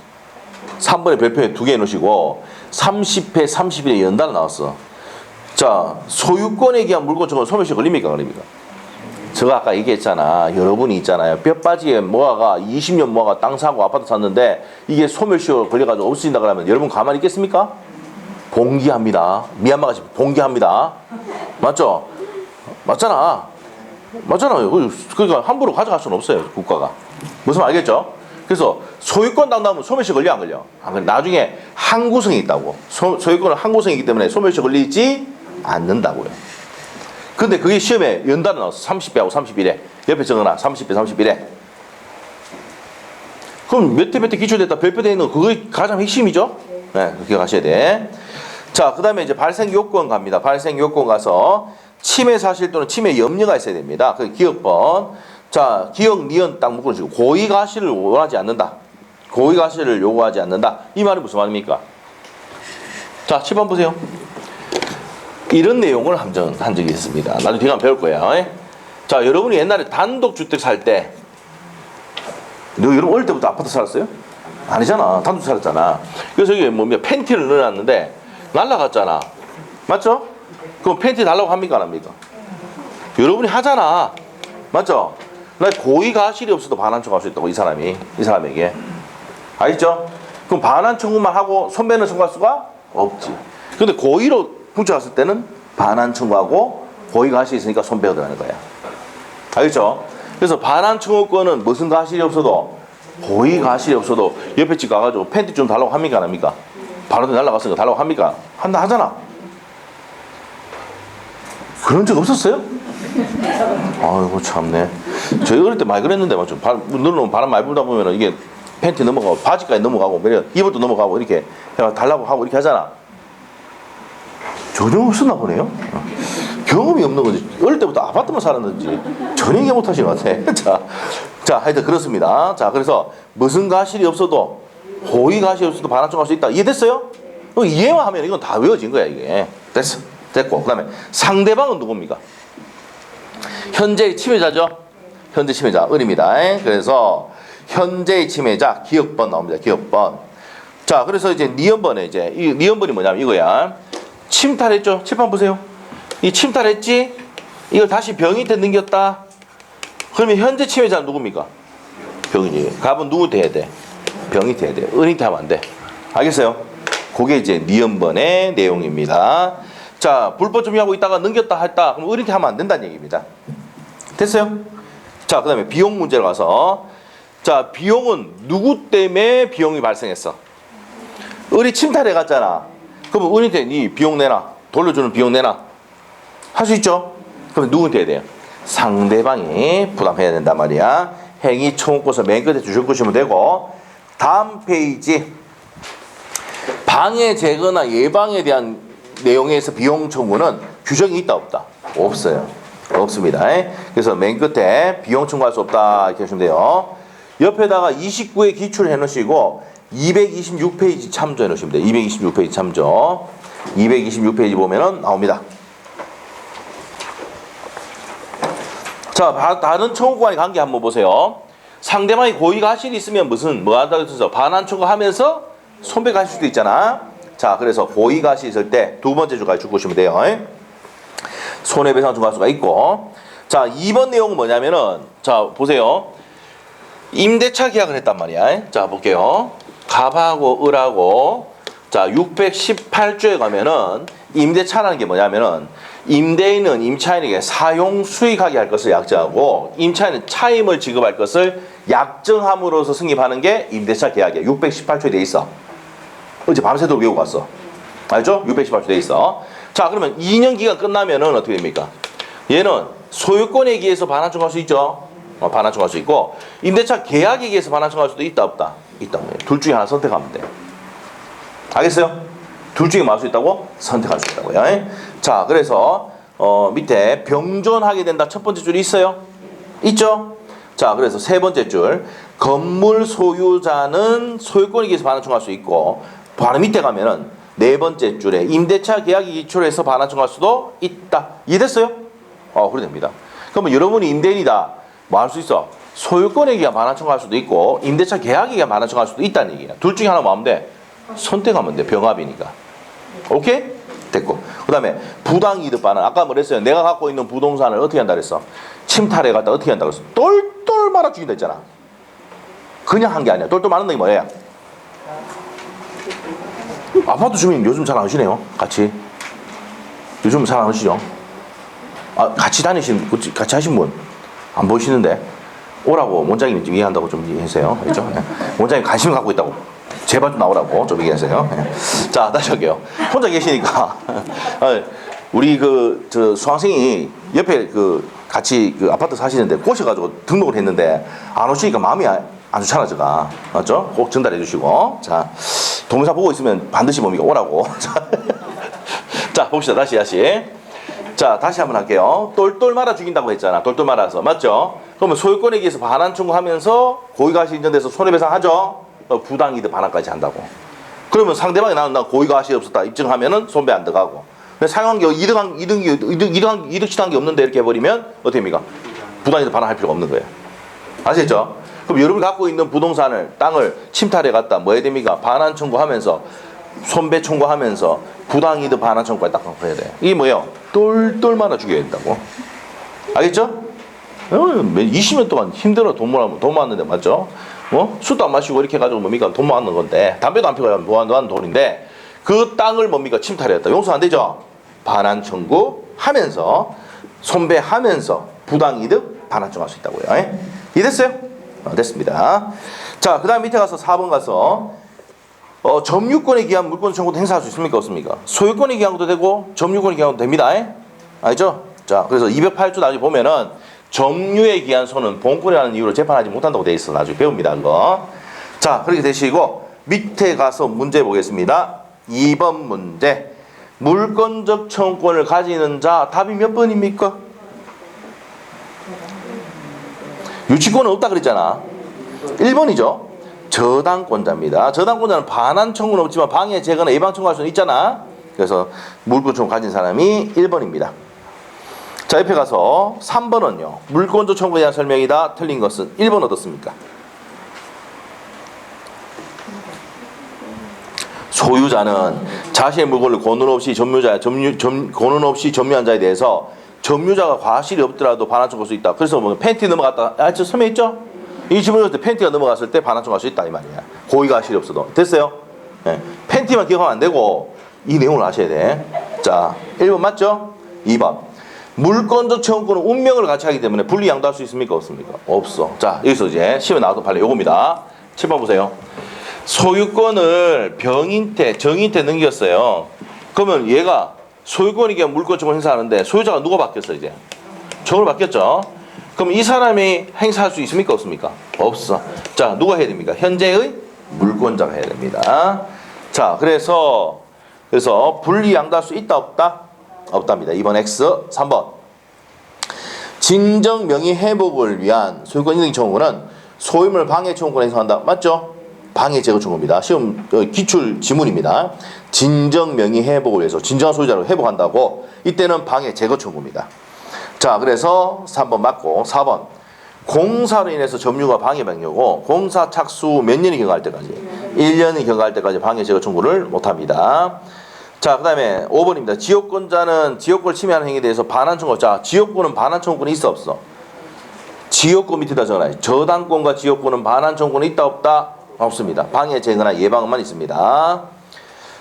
3번의 별표에 2개 놓으시고 30회, 30일에 연달아 나왔어. 자, 소유권에 기한 물권 청구권 소멸시 걸립니까? 안 걸립니까? 제가 아까 얘기했잖아. 여러분이 있잖아요. 뼈바지에 모아가 20년 모아가 땅 사고 아파트 샀는데 이게 소멸시효 걸려가지고 없어진다 그러면 여러분 가만히 있겠습니까? 봉기합니다. 미얀마 같이 봉기합니다. 맞죠? 맞잖아. 맞잖아요. 그러니까 함부로 가져갈 수는 없어요. 국가가. 무슨 말 알겠죠? 그래서 소유권 당나면 소멸시 걸려 안 걸려? 안 걸려. 나중에 항구성이 있다고. 소유권은 항구성이기 때문에 소멸시 걸리지 않는다고요. 근데 그게 시험에 연달아 나왔어. 30배하고 31회. 옆에 적어놔. 30배, 31회. 그럼 몇 회 기초됐다 별표되어 있는 거 그게 가장 핵심이죠? 네, 그렇게 가셔야 돼. 자, 그 다음에 이제 발생 요건 갑니다. 발생 요건 가서 치매 사실 또는 치매 염려가 있어야 됩니다. 그 기억번. 자, 기억, 니은 딱 묶어주시고 고의 가시를 원하지 않는다. 고의 가시를 요구하지 않는다. 이 말이 무슨 말입니까? 자, 7번 보세요. 이런 내용을 한 적이 있습니다. 나중에 뒤에 가면 배울 거예요. 자, 여러분이 옛날에 단독주택 살 때, 여러분 어릴 때부터 아파트 살았어요? 아니잖아. 단독 살았잖아. 그래서 여기 팬티를 넣어놨는데 날라갔잖아. 맞죠? 그럼 팬티 달라고 합니까? 안 합니까? 여러분이 하잖아. 맞죠? 나 고의 가실이 없어도 반환 청구할 수 있다고, 이 사람에게. 알겠죠? 그럼 반환 청구만 하고 손배는 청구할 수가 없지. 근데 고의로 훔쳐갔을 때는 반환 청구하고 고의 가실이 있으니까 손배가 들어가는 거야. 알겠죠? 그래서 반환 청구권은 무슨 가실이 없어도, 고의 가실이 없어도 옆에 집 가가지고 팬티 좀 달라고 합니까? 안 합니까? 바로 날라갔으니까 달라고 합니까? 하잖아. 그런 적 없었어요? 아이고 참네. 저희 어릴 때 많이 그랬는데 맞죠? 눈으로 바람 많이 불다 보면 이게 팬티 넘어가고 바지까지 넘어가고 이불도 넘어가고 이렇게 달라고 하고 이렇게 하잖아. 전혀 없었나 보네요. 경험이 없는 거지. 어릴 때부터 아파트만 살았는지 전혀 이해 못하신 것 같아. 자, 하여튼 그렇습니다. 자, 그래서 무슨 가실이 없어도, 고의 가실이 없어도 반환 청구할 수 있다. 이해됐어요? 이해만 하면 이건 다 외워진 거야, 이게. 됐고. 그 다음에 상대방은 누굽니까? 현재의 침해자죠? 현재 침해자, 을입니다. 그래서 현재의 침해자, 기억번 나옵니다. 기억번. 자, 그래서 이제 니은번에 이 니은번이 뭐냐면 이거야. 침탈했죠? 칠판 보세요. 이 침탈했지? 이걸 다시 병인한테 넘겼다. 그러면 현재 침해자는 누굽니까? 병인이. 갑은 누구한테 해야 돼? 병인한테 해야 돼. 은인한테 하면 안 돼. 알겠어요? 그게 이제 니은번의 내용입니다. 자, 불법 점유하고 있다가 넘겼다 했다. 그럼 은인한테 하면 안 된다는 얘기입니다. 됐어요? 자, 그 다음에 비용 문제로 가서, 자, 비용은 누구 때문에 비용이 발생했어? 을이 침탈해 갔잖아. 그러면 은인한테 니 비용 내놔. 돌려주는 비용 내놔. 할 수 있죠? 그러면 누구한테 해야 돼요? 상대방이 부담해야 된단 말이야. 행위 청구권서 맨 끝에 주실 것이면 되고, 다음 페이지. 방해 제거나 예방에 대한 내용에서 비용 청구는 규정이 있다 없다? 없어요. 없습니다. 그래서 맨 끝에 비용 청구할 수 없다 이렇게 하시면 돼요. 옆에다가 29에 기출해 놓으시고 226페이지 참조해 놓으시면 돼요. 226페이지 참조. 226페이지 보면은 나옵니다. 자, 다른 청구권의 관계 한번 보세요. 상대방이 고의 가실이 있으면 뭐 한다고 해서 반환 청구하면서 손배가 할 수도 있잖아. 자, 그래서 고의 가실이 있을 때 두 번째 주까지 줄 것이면 돼요. 손해배상 청구할 수가 있고. 자, 2번 내용은 뭐냐면은, 자, 보세요. 임대차 계약을 했단 말이야. 자, 볼게요. 갑하고 을하고, 자, 618조에 가면은 임대차라는 게 뭐냐면은, 임대인은 임차인에게 사용 수익하게 할 것을 약정하고, 임차인은 차임을 지급할 것을 약정함으로써 승인하는 게 임대차 계약이야. 618조에 돼 있어. 어제 밤새도록 외우고 왔어. 알죠? 618조 돼 있어. 자, 그러면 2년 기간 끝나면은 어떻게 됩니까? 얘는 소유권에 의해서 반환 청구할 수 있죠. 반환 청구할 수 있고, 임대차 계약에 의해서 반환 청구할 수도 있다 없다? 있다. 둘 중에 하나 선택하면 돼. 알겠어요? 둘 중에 뭐 할 수 있다고? 선택할 수 있다고요. 자, 그래서 밑에 병존하게 된다. 첫 번째 줄이 있어요? 있죠? 자, 그래서 세 번째 줄, 건물 소유자는 소유권에 의해서 반환 청구할 수 있고, 바로 밑에 가면은 네 번째 줄에 임대차 계약에 기초해서 반환 청구할 수도 있다. 이해됐어요? 그래 됩니다. 그러면 여러분이 임대인이다. 뭐 할 수 있어? 소유권에 의한 반환 청구할 수도 있고, 임대차 계약에 의한 반환 청구할 수도 있다는 얘기야. 둘 중에 하나 뭐 하면 돼? 선택하면 돼. 병합이니까. 오케이? 됐고. 그 다음에 부당이득 반환. 아까 뭐랬어요? 내가 갖고 있는 부동산을 어떻게 한다 그랬어? 침탈해 갔다 어떻게 한다 그랬어? 똘똘 말아 죽인다 했잖아. 그냥 한 게 아니야. 똘똘 말하는 게 뭐야? 아파트 주민 요즘 잘 안 오시네요. 같이. 요즘 잘 안 오시죠? 같이 다니시는, 같이 하신 분 안 보이시는데 오라고 원장님이 좀 이해한다고 좀 이해하세요. 그렇죠? 네. 원장님 관심을 갖고 있다고 제발 좀 나오라고 좀 얘기하세요. 네. 자, 다시 할게요. 혼자 계시니까 우리 저 수강생이 옆에 같이 아파트 사시는데 꼬셔가지고 등록을 했는데 안 오시니까 마음이 안 좋잖아, 제가. 맞죠? 꼭 전달해 주시고. 자, 동영상 보고 있으면 반드시 뭡니까? 오라고. 자, 봅시다. 다시. 자, 다시 한번 할게요. 똘똘 말아 죽인다고 했잖아. 똘똘 말아서. 맞죠? 그러면 소유권에 의해서 반환 청구하면서 고의가시 인정돼서 손해배상하죠? 부당이득 반환까지 한다고. 그러면 상대방이 나는 나 고의가시 없었다 입증하면은 손배 안 들어가고. 근데 사용한 게 이득 취득한 게 없는데 이렇게 해버리면 어떻게 됩니까? 부당이득 반환할 필요가 없는 거예요. 아시겠죠? 그럼 여러분이 갖고 있는 부동산을, 땅을 침탈해 갔다 뭐 해야 됩니까? 반환 청구하면서 손배 청구하면서 부당이득 반환 청구까지 딱 해야 돼. 이게 뭐예요? 똘똘 말아 죽여야 된다고. 알겠죠? 20년 동안 힘들어 돈 모았는데 맞죠? 술도 안 마시고 이렇게 해가지고 뭡니까? 돈 모았는 건데 담배도 안 피고 모아놓은 돈인데 그 땅을 뭡니까? 침탈했다. 용서 안 되죠? 반환 청구하면서 손배하면서 부당이득 반환 청구할 수 있다고요. 이해됐어요? 됐습니다. 자, 그 다음 밑에 가서 4번 가서 점유권에 기한 물권 청구도 행사할 수 있습니까? 없습니까? 소유권에 기한 것도 되고 점유권에 기한 것도 됩니다. 알죠? 자, 그래서 208조 나중에 보면은 점유에 기한 손은 본권이라는 이유로 재판하지 못한다고 돼 있어. 나중에 배웁니다. 그거. 자, 그렇게 되시고 밑에 가서 문제 보겠습니다. 2번 문제. 물권적 청구권을 가지는 자 답이 몇 번입니까? 유치권은 없다 그랬잖아. 1번이죠. 저당권자입니다. 저당권자는 반환 청구는 없지만 방해, 제거나 예방 청구할 수는 있잖아. 그래서 물권 청구 가진 사람이 1번입니다. 자, 옆에 가서 3번은요. 물권적 청구에 대한 설명이다. 틀린 것은 1번 어떻습니까? 소유자는 자신의 물건을 권한 없이 권한 없이 점유한 자에 대해서 점유자가 과실이 없더라도 반환 청구할 수 있다. 그래서 뭐 팬티 넘어갔다. 저 섬에 있죠? 이 질문을 때 팬티가 넘어갔을 때 반환 청구할 수 있다 이 말이야. 고의가실이 없어도. 됐어요? 네. 팬티만 기억하면 안 되고 이 내용을 아셔야 돼. 자, 1번 맞죠? 2번. 물권적 청구권은 운명을 같이 하기 때문에 분리 양도할 수 있습니까? 없습니까? 없어. 자, 여기서 이제 시험에 나와도 판례 요겁니다. 7번 보세요. 소유권을 정인태 넘겼어요. 그러면 얘가 소유권이게 물권 청구 행사하는데 소유자가 누가 바뀌었어 이제? 정으로 바뀌었죠? 그럼 이 사람이 행사할 수 있습니까? 없습니까? 없어. 자, 누가 해야 됩니까? 현재의 물권자가 해야 됩니다. 자, 그래서 분리 양도할 수 있다 없다? 없답니다. 2번 X. 3번. 진정 명의 회복을 위한 소유권 인정 청구는 소유물 방해 청구권을 행사한다. 맞죠? 방해 제거 청구입니다. 시험 기출 지문입니다. 진정 명의 회복을 위해서 진정한 소유자를 회복한다고 이때는 방해 제거 청구입니다. 자, 그래서 3번 맞고 4번. 공사로 인해서 점유가 방해방해고 공사 착수 몇 년이 경과할 때까지 1년이 경과할 때까지 방해 제거 청구를 못합니다. 자, 그 다음에 5번입니다. 지역권자는 지역권을 침해하는 행위에 대해서 반환 청구. 자, 지역권은 반환 청구권이 있어 없어? 지역권 밑에다 적어놔요. 저당권과 지역권은 반환 청구권이 있다 없다? 없습니다. 방해 제거나 예방만 있습니다.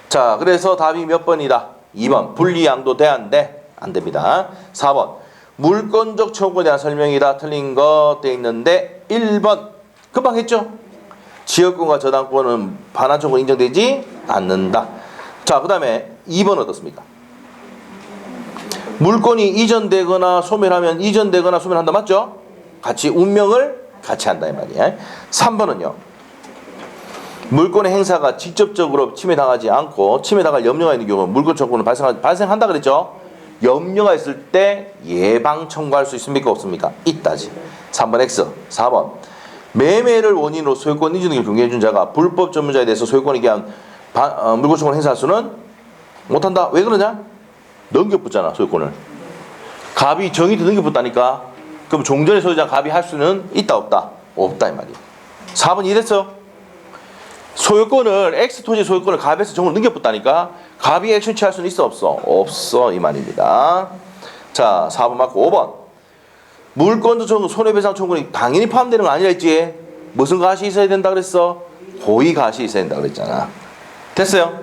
자, 그래서 답이 몇 번이다? 2번. 분리 양도 돼 안 돼? 안 됩니다. 4번. 물권적 청구에 대한 설명이다. 틀린 거 돼 있는데 1번. 금방 했죠? 지역권과 저당권은 반환 청구 인정되지 않는다. 자, 그 다음에 2번 어떻습니까? 물권이 이전되거나 소멸하면 이전되거나 소멸한다. 맞죠? 같이 운명을 같이 한다 이 말이야. 3번은요. 물권의 행사가 직접적으로 침해당하지 않고 침해당할 염려가 있는 경우 물권 청구는 발생한다 그랬죠? 염려가 있을 때 예방 청구할 수 있습니까? 없습니까? 있다지. 3번 X. 4번. 매매를 원인으로 소유권 인정 등을 경계해준 자가 불법 점유자에 대해서 소유권에 대한 물권 청구를 행사할 수는 못한다. 왜 그러냐? 넘겨붙잖아 소유권을. 갑이 정의도 넘겨붙다니까. 그럼 종전의 소유자 갑이 할 수는 있다 없다? 없다 이 말이야. 4번 이해됐어? 소유권을 X토지 소유권을 갑에서 정으로 넘겨붙다니까. 갑이 액션 취할 수는 있어 없어? 없어 이 말입니다. 자, 4번 맞고 5번. 물권적 청구 손해배상 청구는 당연히 포함되는 거 아니라 했지? 무슨 가시 있어야 된다 그랬어? 고의 가시 있어야 된다 그랬잖아. 됐어요?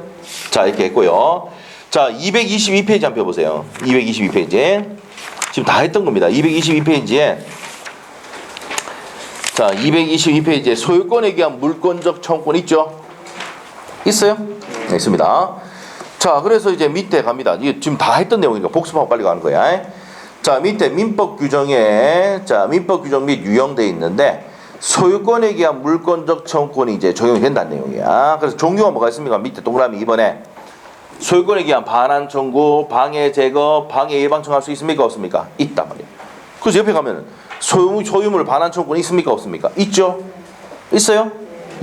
자, 이렇게 했고요. 자, 222페이지 한번 펴보세요. 222페이지. 지금 다 했던 겁니다. 222페이지에 자, 222페이지에 소유권에 기한 물권적 청구권 있죠? 있어요? 네, 있습니다. 자, 그래서 이제 밑에 갑니다. 이게 지금 다 했던 내용이니까 복습하고 빨리 가는 거야. 자, 밑에 민법 규정에 민법 규정 및 유형되어 있는데 소유권에 기한 물권적 청구권이 이제 적용이 된다는 내용이야. 그래서 종류가 뭐가 있습니까? 밑에 동그라미 2번에 소유권에 기한 반환 청구, 방해 제거, 방해 예방 청구할 수 있습니까? 없습니까? 있단 말이에요. 그래서 옆에 가면 소유물 반환 청구권 있습니까? 없습니까? 있죠? 있어요?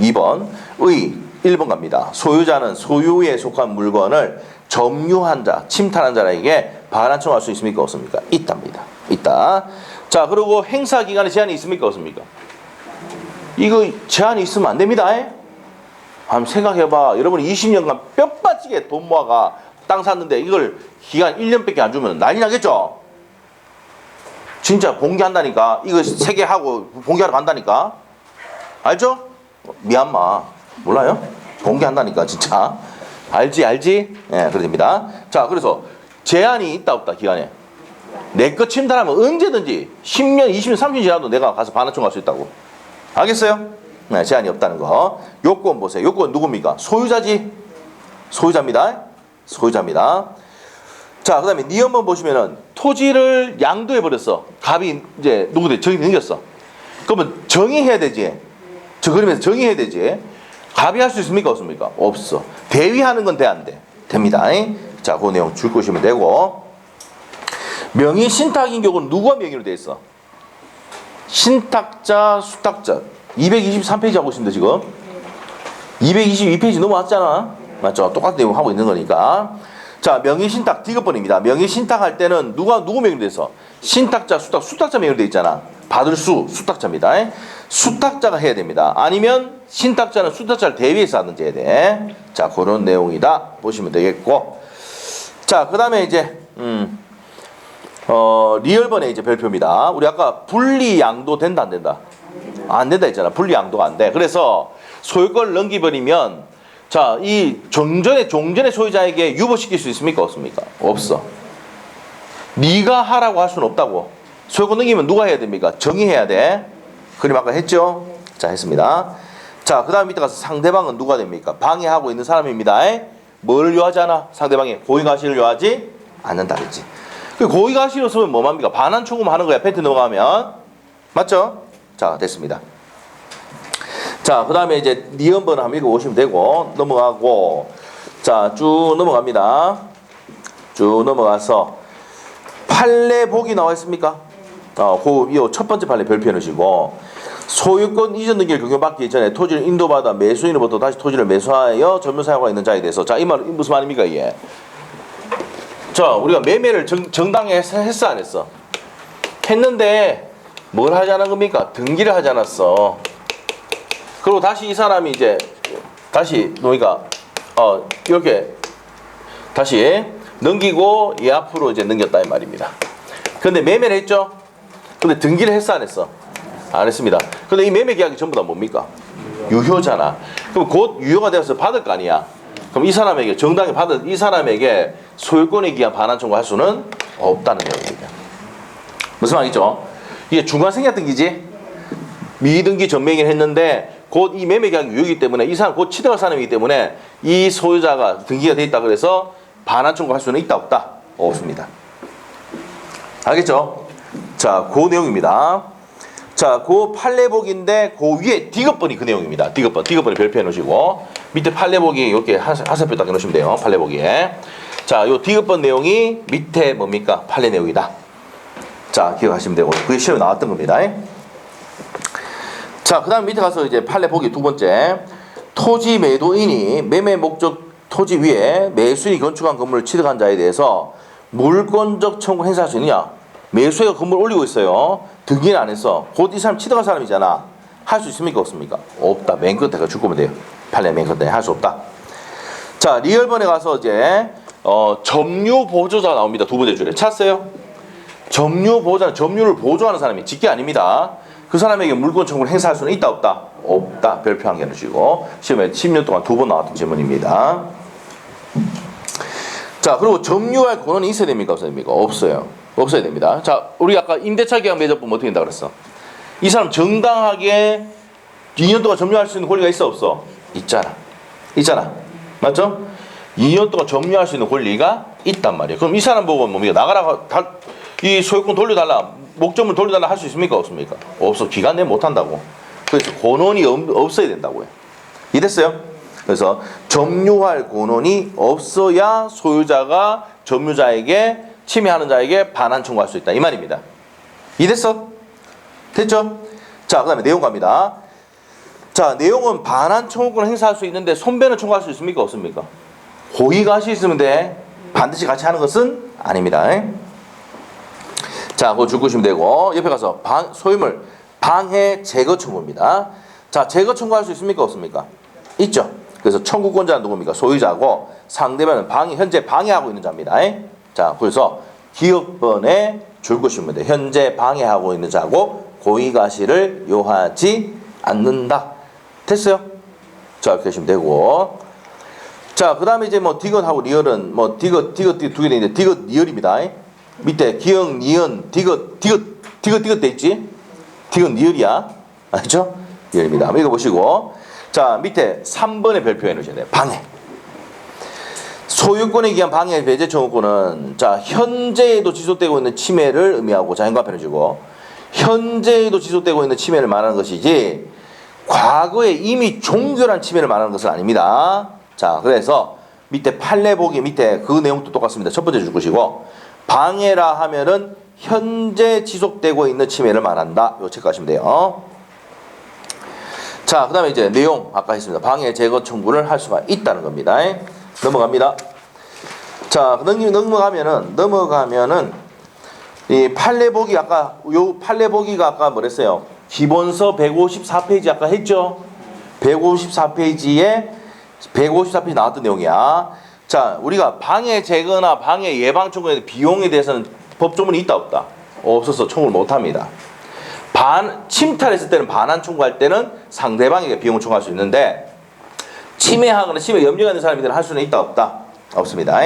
2번 의 1번 갑니다. 소유자는 소유에 속한 물건을 점유한 자, 침탈한 자에게 반환 청구할 수 있습니까? 없습니까? 있답니다. 있다. 자, 그리고 행사 기간에 제한이 있습니까? 없습니까? 이거 제한이 있으면 안 됩니다. 한번 생각해봐. 여러분이 20년간 뼈 빠지게 돈 모아가 땅 샀는데 이걸 기간 1년밖에 안 주면 난리 나겠죠? 진짜 봉기한다니까. 이거 3개 하고 봉기하러 간다니까. 알죠? 미얀마 몰라요? 봉기한다니까 진짜. 알지? 예, 그렇습니다. 자, 그래서 제한이 있다 없다 기간에. 내 거 침탈하면 언제든지 10년, 20년, 30년 지나도 내가 가서 반환 청구할 수 있다고. 알겠어요? 네, 제한이 없다는 거. 요건 보세요. 요건 누굽니까? 소유자지. 소유자입니다. 소유자입니다. 자, 그 다음에 니은번 보시면은 토지를 양도해버렸어. 갑이 이제 누구들 정이 생겼어. 그러면 정의해야 되지. 저 그림에서 정의해야 되지. 갑이 할 수 있습니까? 없습니까? 없어. 대위하는 건 돼, 안 돼? 됩니다. 자, 그 내용 줄 것이면 되고. 명의 신탁인 경우는 누구와 명의로 돼 있어? 신탁자, 수탁자. 223페이지 하고 있습니다, 지금. 222페이지 넘어왔잖아. 맞죠? 똑같은 내용 하고 있는 거니까. 자, 명의신탁, 디귿번입니다. 명의신탁할 때는 누구 명의로 돼 있어? 신탁자, 수탁자 명의로 돼 있잖아. 받을 수탁자입니다. 수탁자가 해야 됩니다. 아니면 신탁자는 수탁자를 대위해서 하든지 해야 돼. 자, 그런 내용이다. 보시면 되겠고. 자, 그 다음에 이제, 리얼번의 이제 별표입니다. 우리 아까 분리양도 된다, 안 된다? 안 된다 했잖아. 분리양도가 안 돼. 그래서 소유권을 넘기버리면 자, 이 종전의 소유자에게 유보시킬 수 있습니까? 없습니까? 없어. 네가 하라고 할 수는 없다고. 소유권 넘기면 누가 해야 됩니까? 정의해야 돼. 그림 아까 했죠? 자, 했습니다. 자, 그 다음 밑에 가서 상대방은 누가 됩니까? 방해하고 있는 사람입니다. 뭘 요하지 않아? 상대방이 고의가시를 요하지 않는다 그랬지. 그 고의가시로 쓰면 뭐합니까? 반환 청구만 하는 거야. 팬트 넘어가면. 맞죠? 자, 됐습니다. 자, 그 다음에 이제 니은번을 한번 읽어보시면 되고, 넘어가고, 자, 쭉 넘어갑니다. 쭉 넘어가서, 판례복이 나와 있습니까? 이 첫 번째 판례 별표해 놓으시고, 소유권 이전 등기를 적용받기 전에 토지를 인도받아 매수인으로부터 다시 토지를 매수하여 전면 사용하고 있는 자에 대해서, 자, 이 말은 무슨 말입니까, 이게? 자, 우리가 매매를 정당히 했어, 안 했어? 했는데, 뭘 하지 않은 겁니까? 등기를 하지 않았어. 그리고 다시 이 사람이 이제 다시 너희가 이렇게 다시 넘기고 이 앞으로 이제 넘겼다 이 말입니다. 근데 매매를 했죠? 근데 등기를 했어 안 했어? 안 했습니다. 근데 이 매매 계약이 전부 다 뭡니까? 유효잖아. 그럼 곧 유효가 되어서 받을 거 아니야. 그럼 이 사람에게 정당히 받은 이 사람에게 소유권에 기한 반환 청구할 수는 없다는 내용입니다. 무슨 말이죠? 이게 중간생략 등기지? 미등기 전매행위를 했는데 곧 이 매매 계약이 유효이기 때문에 이 사람 곧 취득할 사람이기 때문에 이 소유자가 등기가 돼 있다 그래서 반환 청구할 수는 있다 없다? 없습니다. 알겠죠? 자, 그 내용입니다. 자, 그 판례복인데 그 위에 디귿번이 그 내용입니다. 디귿번을 별표해 놓으시고 밑에 판례복이 이렇게 하세표 딱 해놓으시면 돼요. 판례복에. 자, 요 디귿번 내용이 밑에 뭡니까? 판례 내용이다. 자, 기억하시면 되고 그게 시험에 나왔던 겁니다. 자, 그 다음 밑에 가서 이제 판례 보기 두 번째. 토지 매도인이 매매 목적 토지 위에 매수인이 건축한 건물을 취득한 자에 대해서 물권적 청구 행사할 수 있느냐? 매수해가 건물 올리고 있어요. 등기는 안 했어. 곧 이 사람 취득한 사람이잖아. 할 수 있습니까? 없습니까? 없다. 맨 끝에 줄 거면 돼요. 판례 맨 끝에 할 수 없다. 자, 리얼번에 가서 이제 점유 보조자 나옵니다. 두 번째 줄에 찾았어요? 점유 보조자, 점유를 보조하는 사람이 직계 아닙니다. 그 사람에게 물권 청구를 행사할 수는 있다 없다? 없다. 별표 한 개 넣으시고 시험에 10년 동안 2번 나왔던 질문입니다. 자, 그리고 점유할 권한이 있어야 됩니까? 없어야 됩니까? 없어요. 없어야 됩니다. 자, 우리 아까 임대차 계약 맺어 보면 어떻게 된다 그랬어? 이 사람 정당하게 2년 동안 점유할 수 있는 권리가 있어 없어? 있잖아. 맞죠? 2년 동안 점유할 수 있는 권리가 있단 말이에요. 그럼 이 사람 보고 뭡니까? 나가라, 이 소유권 돌려달라, 목적물 돌려달라 할 수 있습니까? 없습니까? 없어. 기간 내에 못한다고. 그래서 권한이 없어야 된다고요. 이해됐어요? 그래서 점유할 권한이 없어야 소유자가 점유자에게 침해하는 자에게 반환 청구할 수 있다 이 말입니다. 이해됐어? 됐죠? 자, 그 다음에 내용 갑니다. 자, 내용은 반환 청구권을 행사할 수 있는데 손배는 청구할 수 있습니까? 없습니까? 고의가 할 수 있으면 돼. 반드시 같이 하는 것은 아닙니다. 자, 그거 줄 것이면 되고 옆에 가서 소유물 방해 제거 청구입니다. 자, 제거 청구할 수 있습니까? 없습니까? 있죠. 그래서 청구권자는 누굽니까? 소유자고 상대방은 현재 방해하고 있는 자입니다. 자, 그래서 기업번에 줄 것이면 돼. 현재 방해하고 있는 자고 고의가시를 요하지 않는다. 됐어요? 자, 이렇게 하시면 되고. 자, 그 다음에 이제 뭐 디귿하고 리얼은 뭐 디귿 두 개 되는데 디귿 리얼입니다. 밑에 기역, 니은, 디귿 돼 있지? 디귿 리얼이야. 알죠? 리얼입니다. 한번 읽어보시고. 자, 밑에 3번에 별표해 놓으셔야 돼요. 방해. 소유권에 의한 방해 배제 청구권은 자, 현재에도 지속되고 있는 침해를 의미하고 자, 현관편을 주고 현재에도 지속되고 있는 침해를 말하는 것이지 과거에 이미 종결한 침해를 말하는 것은 아닙니다. 자, 그래서 밑에 판례 보기 밑에 그 내용도 똑같습니다. 첫 번째 줄 것이고 방해라 하면은 현재 지속되고 있는 침해를 말한다. 이거 체크하시면 돼요. 자, 그 다음에 이제 내용 아까 했습니다. 방해 제거 청구를 할 수가 있다는 겁니다. 넘어갑니다. 자, 넘어가면은 이 판례 보기 아까 요 판례 보기가 아까 뭐랬어요? 기본서 154페이지 아까 했죠? 154페이지에 154페이지 나왔던 내용이야. 자, 우리가 방해 제거나 방해 예방 청구의 비용에 대해서는 법조문이 있다 없다? 없어서 청구를 못 합니다. 침탈했을 때는 반환 청구할 때는 상대방에게 비용을 청구할 수 있는데 침해하거나 침해 염려가 있는 사람이든 할 수는 있다 없다? 없습니다.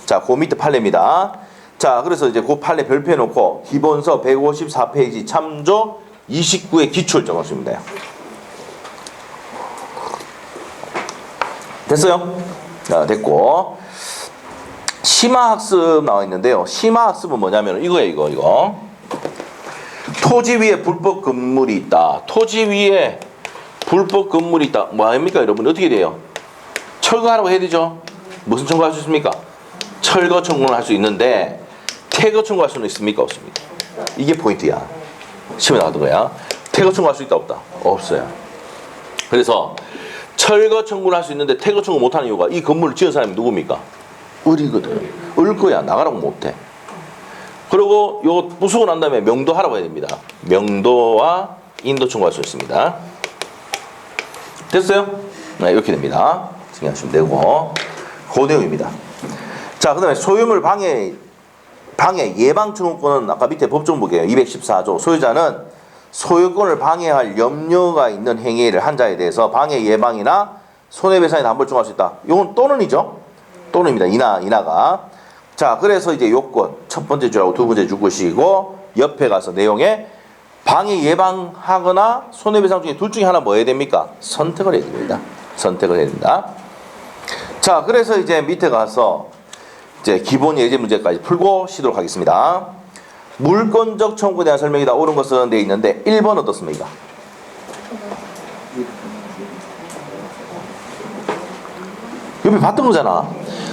자, 그 밑에 판례입니다. 자, 그래서 이제 그 판례 별표해 놓고 기본서 154페이지 참조 29의 기출 적었습니다. 됐어요? 자, 됐고 심화학습 나와 있는데요. 심화학습은 뭐냐면 이거예요. 이거 토지 위에 불법 건물이 있다. 토지 위에 불법 건물이 있다. 뭐 아닙니까 여러분? 어떻게 돼요? 철거하라고 해야 되죠? 무슨 청구할 수 있습니까? 철거 청구는 할 수 있는데 퇴거 청구할 수는 있습니까? 없습니까? 이게 포인트야. 시험에 나왔던 거야. 퇴거 청구할 수 있다 없다? 없어요. 그래서 철거 청구를 할 수 있는데 퇴거 청구 못하는 이유가 이 건물을 지은 사람이 누굽니까? 을이거든. 을 거야. 나가라고 못해. 그리고 요 부수고 난 다음에 명도하라고 해야 됩니다. 명도와 인도 청구할 수 있습니다. 됐어요? 네, 이렇게 됩니다. 생각하시면 되고 그 내용입니다. 자, 그 다음에 소유물 방해 예방 청구권은 아까 밑에 법조문 보게요. 214조 소유자는 소유권을 방해할 염려가 있는 행위를 한 자에 대해서 방해 예방이나 손해배상이나 한벌 청구할 수 있다. 이건 또는이죠. 또는입니다. 이나가. 자, 그래서 이제 요건 첫 번째 줄하고 두 번째 줄 것이고 옆에 가서 내용에 방해 예방하거나 손해배상 중에 둘 중에 하나 뭐 해야 됩니까? 선택을 해야 됩니다. 선택을 해야 된다. 자, 그래서 이제 밑에 가서 이제 기본 예제 문제까지 풀고 쉬도록 하겠습니다. 물권적 청구에 대한 설명이다. 옳은 것은 되어 있는데 1번 어떻습니까? 옆에 봤던 거잖아.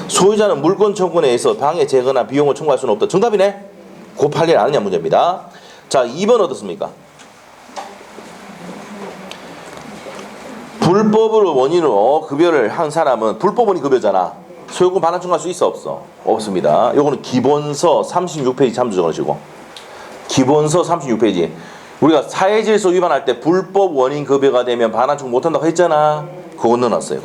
소유자는 물권 청구에 의해서 방해 제거나 비용을 청구할 수는 없다. 정답이네. 그 판례를 아느냐 문제입니다. 자, 2번 어떻습니까? 불법으로 원인으로 급여를 한 사람은 불법 원인 급여잖아. 소유권 반환 청구할 수 있어 없어? 없습니다. 요거는 기본서 36페이지 참조 적어주시고 기본서 36페이지 우리가 사회질서 위반할 때 불법 원인 급여가 되면 반환 청구 못한다고 했잖아. 그거 넣어놨어요.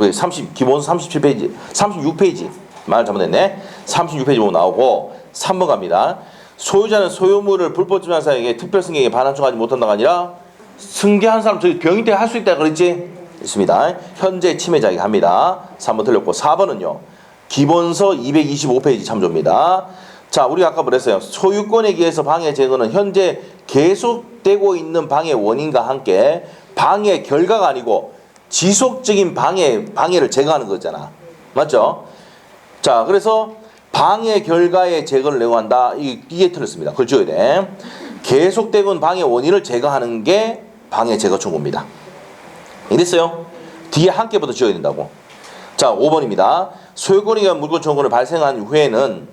기본서 37페이지 36페이지 말 잘못했네. 36페이지 보면 나오고 3번 갑니다. 소유자는 소유물을 불법 침해한 사람에게 특별 승객에게 반환 청구하지 못한다가 아니라 승계한 사람 저기 병이 때 할 수 있다 그랬지? 있습니다. 현재 침해자에게 합니다. 3번 틀렸고 4번은요. 기본서 225페이지 참조입니다. 자, 우리가 아까 뭐랬어요? 소유권에 의해서 방해 제거는 현재 계속되고 있는 방해 원인과 함께 방해 결과가 아니고 지속적인 방해를 제거하는 거잖아. 맞죠? 자, 그래서 방해 결과의 제거를 내고한다. 이게 틀렸습니다. 그걸 지어야 돼. 계속되고 있는 방해 원인을 제거하는 게 방해 제거 청구입니다. 이랬어요? 뒤에 한 개부터 지어야 된다고. 자, 5번입니다. 소유권에 의한 물권 청구권을 발생한 후에는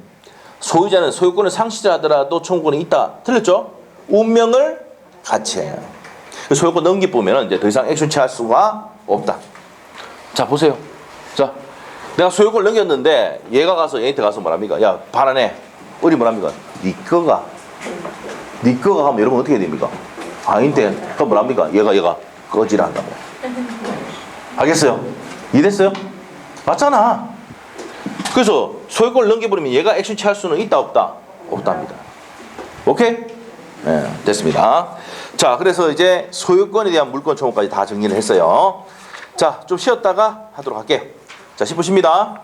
소유자는 소유권을 상실하더라도 청구권이 있다. 틀렸죠? 운명을 같이 해요. 소유권 넘기보면 이제 더 이상 액션 취할 수가 없다. 자, 보세요. 자, 내가 소유권을 넘겼는데 얘가 가서 얘한테 가서 뭐랍니까? 야, 반환해. 우리 뭐랍니까? 네 거가 하면 여러분 어떻게 됩니까? 아닌데 그럼 뭐랍니까? 얘가 꺼지라 한다고. 알겠어요? 이해됐어요? 맞잖아. 그래서 소유권을 넘겨버리면 얘가 액션 취할 수는 있다 없다? 없답니다. 오케이? 네, 됐습니다. 자, 그래서 이제 소유권에 대한 물권 청구까지 다 정리를 했어요. 자, 좀 쉬었다가 하도록 할게요. 자, 10분 쉽니다.